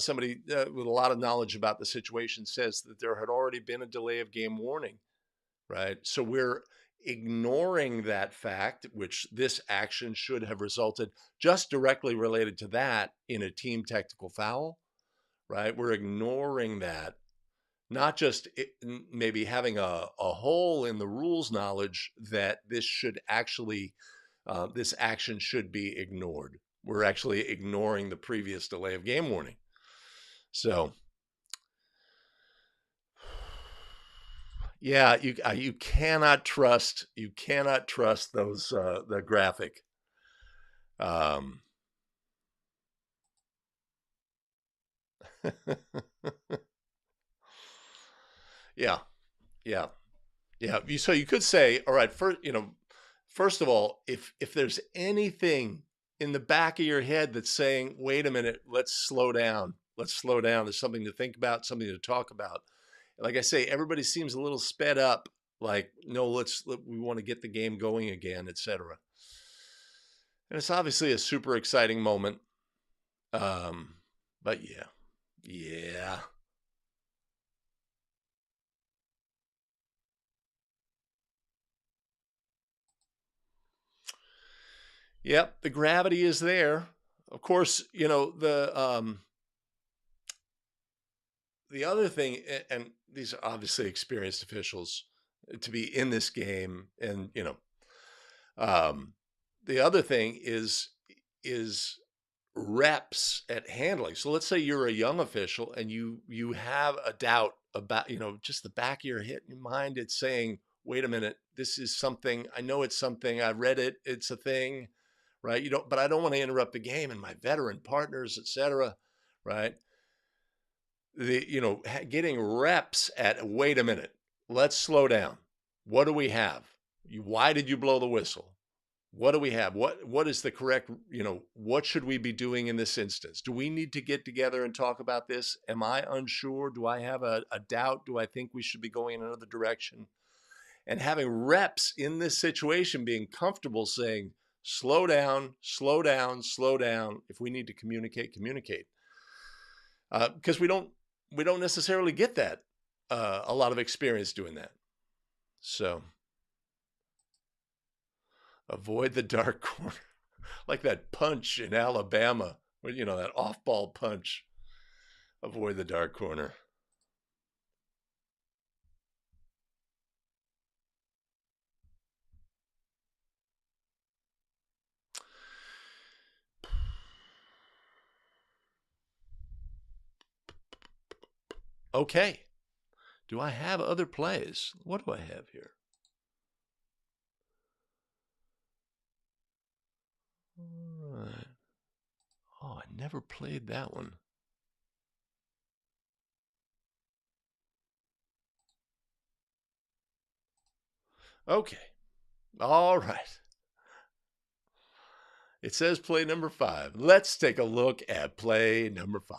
A: somebody with a lot of knowledge about the situation says that there had already been a delay of game warning, right? So we're ignoring that fact, which this action should have resulted just directly related to that in a team technical foul, right? We're ignoring that, not just maybe having a hole in the rules knowledge that this should actually, this action should be ignored. We're actually ignoring the previous delay of game warning. So, yeah, you cannot trust those the graphic. Yeah, yeah, yeah. So you could say, all right, first of all, if there's anything in the back of your head that's saying, wait a minute, let's slow down. Let's slow down. There's something to think about, something to talk about. Like I say, everybody seems a little sped up. Like, no, we want to get the game going again, etc. And it's obviously a super exciting moment. But yeah. Yep, the gravity is there. Of course, the other thing, and these are obviously experienced officials to be in this game, and the other thing is reps at handling. So let's say you're a young official and you have a doubt about, just the back of your mind, it's saying, wait a minute, this is something, I know it's something, I read it, it's a thing, right? But I don't want to interrupt the game and my veteran partners, etc. Right? Getting reps at, wait a minute, let's slow down. What do we have? Why did you blow the whistle? What do we have? What is the correct, what should we be doing in this instance? Do we need to get together and talk about this? Am I unsure? Do I have a doubt? Do I think we should be going in another direction? And having reps in this situation, being comfortable saying, slow down, slow down, slow down. If we need to communicate, communicate. Because we don't necessarily get that, a lot of experience doing that. So avoid the dark corner. Like that punch in Alabama, where, that off-ball punch. Avoid the dark corner. Okay. Do I have other plays? What do I have here? All right. Oh, I never played that one. Okay. All right. It says play number 5. Let's take a look at play number 5.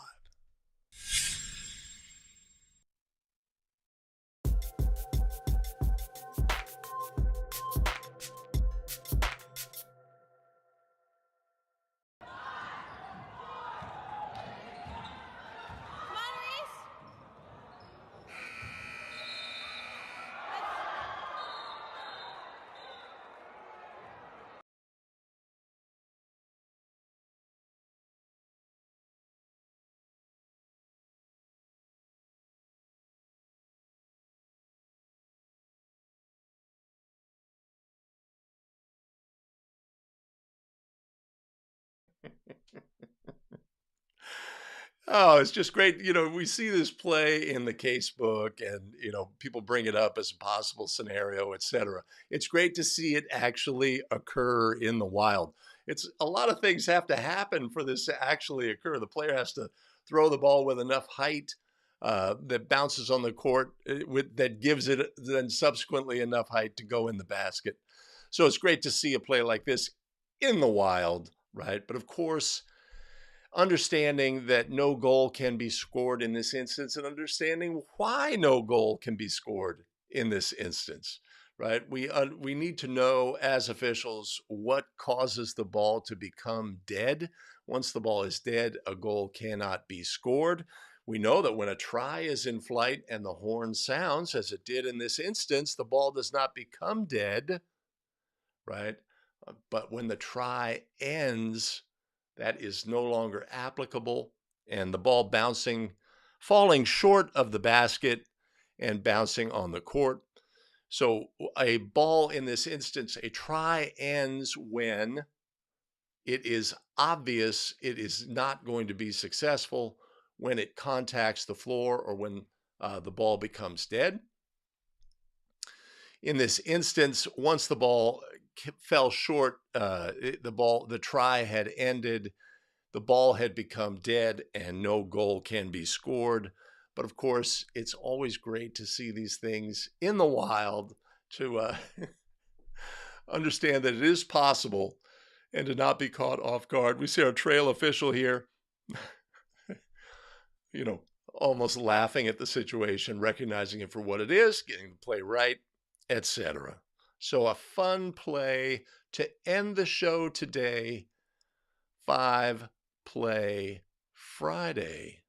A: Oh, it's just great. We see this play in the case book and, people bring it up as a possible scenario, etc. It's great to see it actually occur in the wild. It's a lot of things have to happen for this to actually occur. The player has to throw the ball with enough height that bounces on the court, that gives it then subsequently enough height to go in the basket. So it's great to see a play like this in the wild, right? But of course, understanding that no goal can be scored in this instance and understanding why no goal can be scored in this instance, right? We need to know as officials what causes the ball to become dead. Once the ball is dead, a goal cannot be scored. We know that when a try is in flight and the horn sounds, as it did in this instance, the ball does not become dead, right? But when the try ends, that is no longer applicable, and the ball falling short of the basket and bouncing on the court. So a ball in this instance, a try ends when it is obvious it is not going to be successful, when it contacts the floor or when the ball becomes dead. In this instance, once the ball fell short, the try had ended, the ball had become dead, and no goal can be scored. But of course, it's always great to see these things in the wild, to understand that it is possible and to not be caught off guard. We see our trail official here, almost laughing at the situation, recognizing it for what it is, getting the play right, etc. So a fun play to end the show today. 5 Play Friday.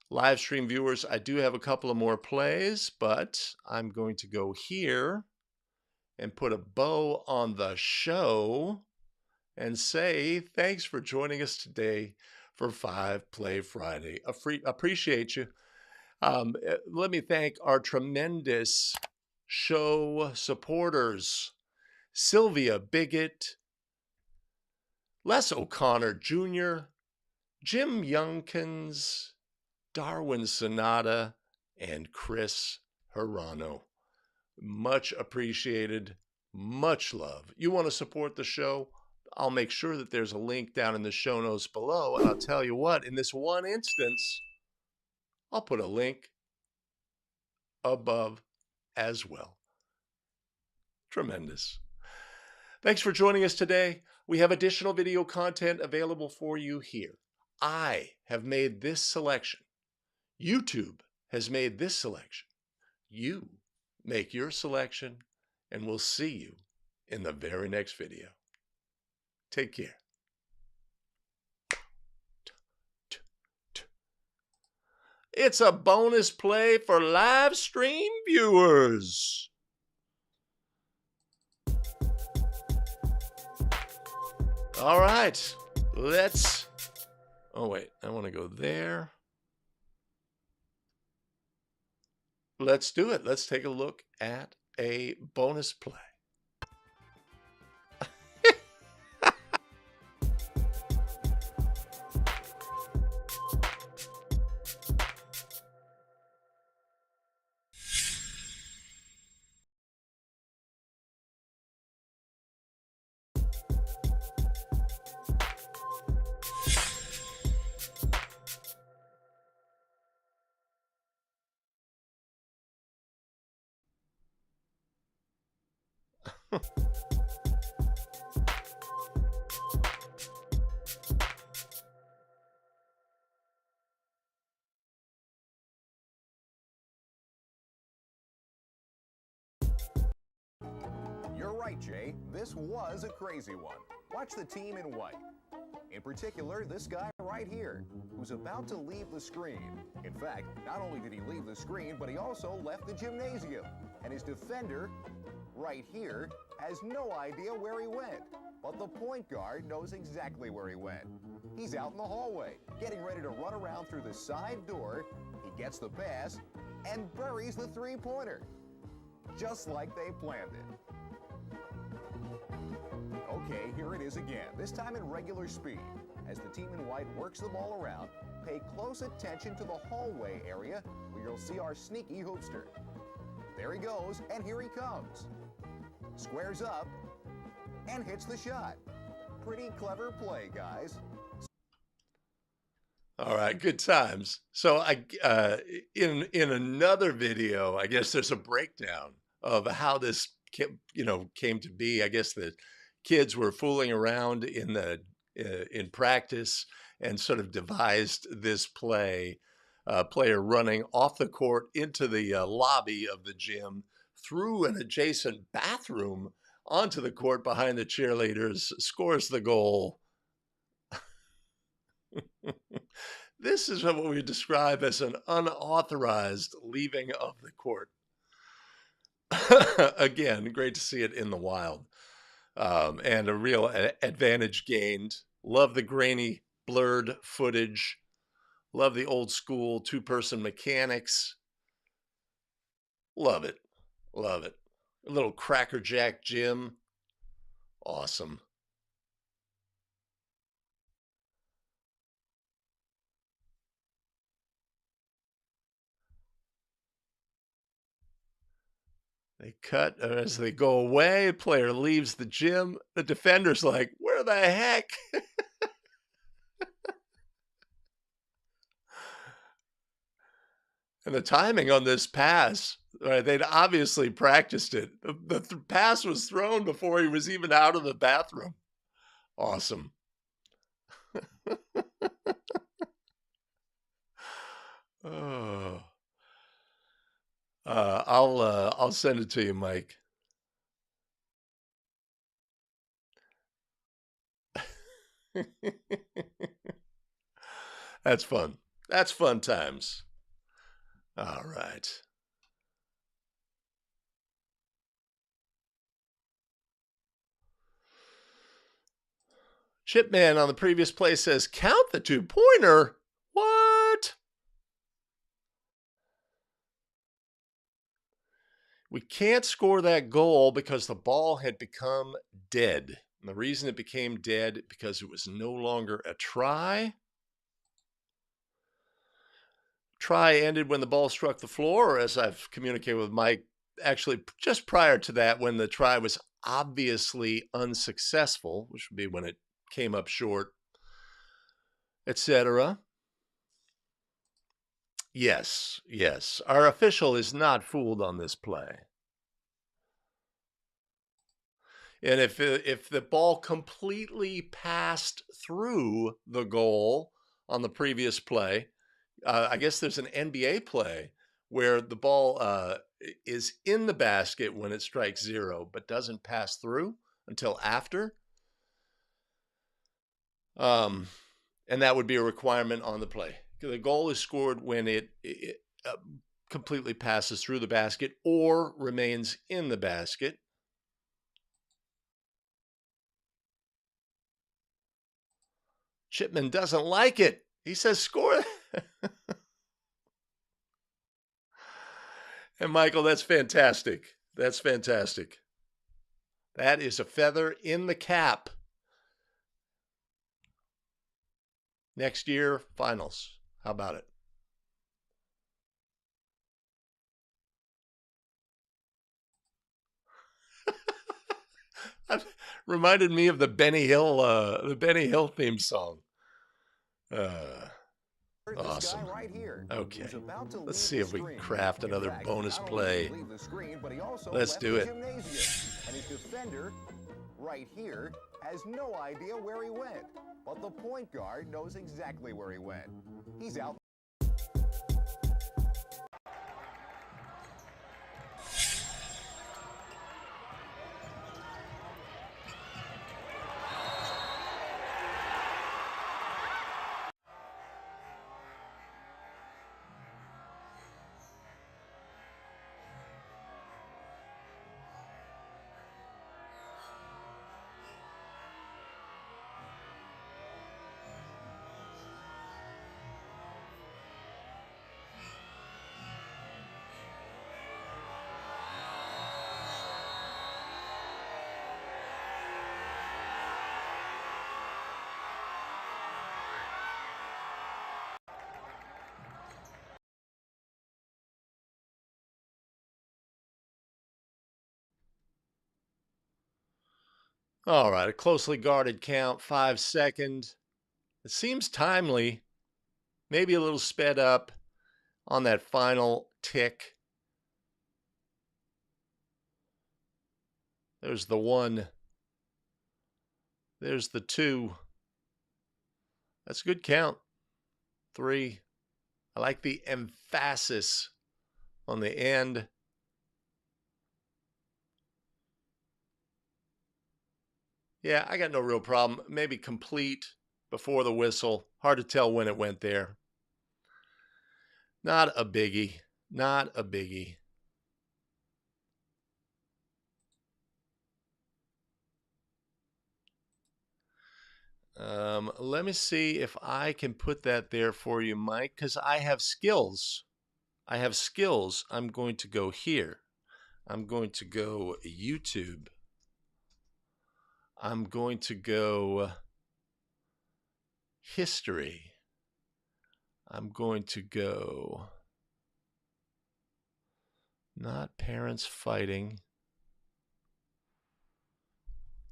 A: Live stream viewers, I do have a couple of more plays, but I'm going to go here and put a bow on the show and say thanks for joining us today for 5 Play Friday. Appreciate you. Let me thank our tremendous show supporters: Sylvia Biggett, Les O'Connor Jr., Jim Youngkins, Darwin Sonata, and Chris Hirano. Much appreciated. Much love. You want to support the show? I'll make sure that there's a link down in the show notes below. And I'll tell you what, in this one instance, I'll put a link above as well. Tremendous. Thanks for joining us today. We have additional video content available for you here. I have made this selection. YouTube has made this selection. You make your selection, and we'll see you in the very next video. Take care. It's a bonus play for live stream viewers. All right, oh wait, I want to go there. Let's do it. Let's take a look at a bonus play.
D: You're right, Jay. This was a crazy one. Watch the team in white. In particular, this guy right here, who's about to leave the screen. In fact, not only did he leave the screen, but he also left the gymnasium. And his defender, right here, has no idea where he went. But the point guard knows exactly where he went. He's out in the hallway, getting ready to run around through the side door. He gets the pass and buries the three-pointer, just like they planned it. Okay, here it is again, this time in regular speed. As the team in white works the ball around, pay close attention to the hallway area where you'll see our sneaky hoopster. There he goes, and here he comes. Squares up and hits the shot. Pretty clever play, guys.
A: All right, good times. So in another video, I guess there's a breakdown of how this came to be. I guess the kids were fooling around in practice and sort of devised this play. Player running off the court into the lobby of the gym, through an adjacent bathroom onto the court behind the cheerleaders, scores the goal. This is what we describe as an unauthorized leaving of the court. Again, great to see it in the wild. And a real advantage gained. Love the grainy, blurred footage. Love the old school two-person mechanics. Love it. Love it. A little Cracker Jack gym. Awesome. They cut as they go away. Player leaves the gym. The defender's like, where the heck? And the timing on this pass, right, they'd obviously practiced it. The pass was thrown before he was even out of the bathroom. Awesome. Oh. I'll send it to you, Mike. That's fun. That's fun times. All right. Chipman on the previous play says, count the two-pointer? What? We can't score that goal because the ball had become dead. And the reason it became dead, because it was no longer a try. Try ended when the ball struck the floor, or as I've communicated with Mike, actually just prior to that, when the try was obviously unsuccessful, which would be when it came up short, etc. Yes, yes. Our official is not fooled on this play. And if the ball completely passed through the goal on the previous play, I guess there's an NBA play where the ball is in the basket when it strikes zero, but doesn't pass through until after. And that would be a requirement on the play. The goal is scored when it completely passes through the basket or remains in the basket. Chipman doesn't like it. He says, score. And Michael, that's fantastic. That's fantastic. That is a feather in the cap. Next year, finals. How about it? That reminded me of the Benny Hill theme song. Awesome. Okay. Let's see if we can craft another bonus play. Let's do it.
D: And his defender, right here, has no idea where he went. But the point guard knows exactly where he went. He's out.
A: All right, a closely guarded count, 5 seconds. It seems timely, maybe a little sped up on that final tick. There's the 1. There's the 2. That's a good count. 3. I like the emphasis on the end. Yeah, I got no real problem. Maybe complete before the whistle. Hard to tell when it went there. Not a biggie. Not a biggie. Let me see if I can put that there for you, Mike, because I have skills. I have skills. I'm going to go here. I'm going to go YouTube. I'm going to go history. I'm going to go not parents fighting.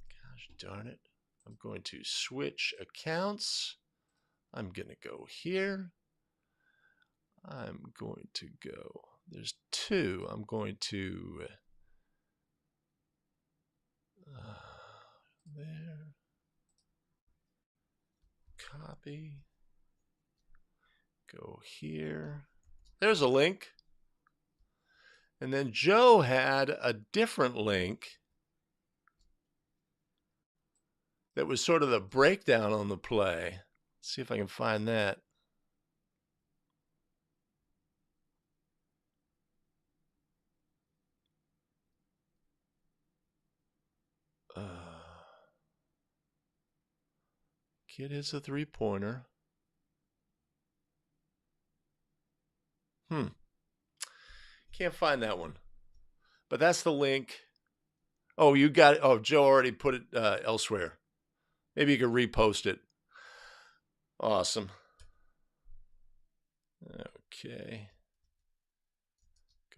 A: Gosh darn it. I'm going to switch accounts. I'm going to go here. I'm going to go, there's 2. I'm going to there. Copy. Go here. There's a link. And then Joe had a different link that was sort of the breakdown on the play. Let's see if I can find that. Kid hits a 3-pointer. Can't find that one. But that's the link. Oh, you got it. Oh, Joe already put it elsewhere. Maybe you could repost it. Awesome. Okay.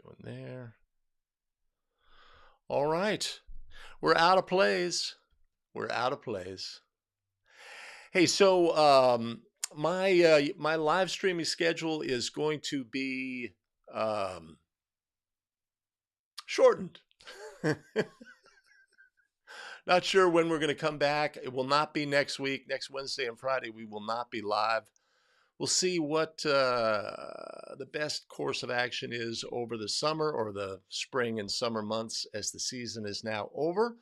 A: Go in there. All right. We're out of plays. We're out of plays. Hey, so my live streaming schedule is going to be shortened. Not sure when we're going to come back. It will not be next week. Next Wednesday and Friday, we will not be live. We'll see what the best course of action is over the summer or the spring and summer months as the season is now over.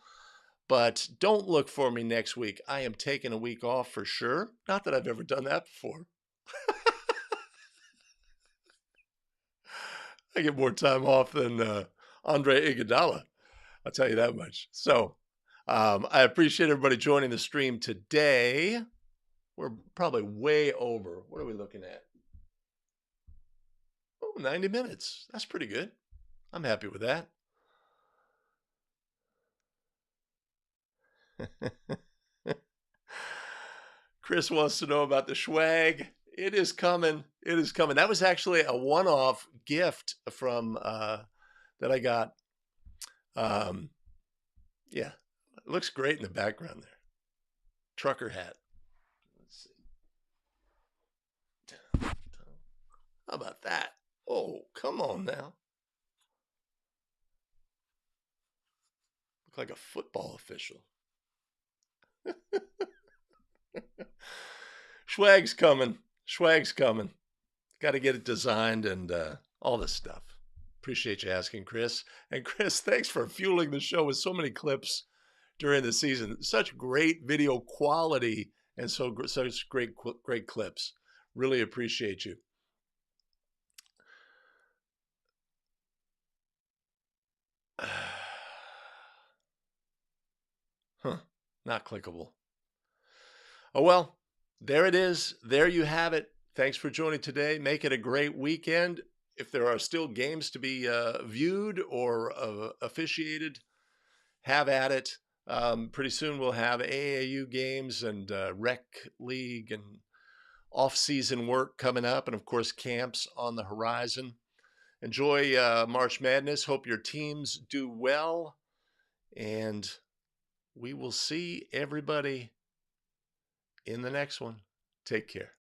A: But don't look for me next week. I am taking a week off for sure. Not that I've ever done that before. I get more time off than Andre Iguodala. I'll tell you that much. So I appreciate everybody joining the stream today. We're probably way over. What are we looking at? Oh, 90 minutes. That's pretty good. I'm happy with that. Chris wants to know about the swag. It is coming. It is coming. That was actually a one-off gift from that I got. Yeah, it looks great in the background there. Trucker hat. Let's see. How about that? Oh, come on now. Look like a football official. Swag's coming. Swag's coming. Got to get it designed and all this stuff. Appreciate you asking, Chris. And Chris, thanks for fueling the show with so many clips during the season. Such great video quality and such great clips. Really appreciate you. Not clickable. Oh, well, there it is. There you have it. Thanks for joining today. Make it a great weekend. If there are still games to be viewed or officiated, have at it. Pretty soon we'll have AAU games and rec league and off-season work coming up. And, of course, camps on the horizon. Enjoy March Madness. Hope your teams do well. And we will see everybody in the next one. Take care.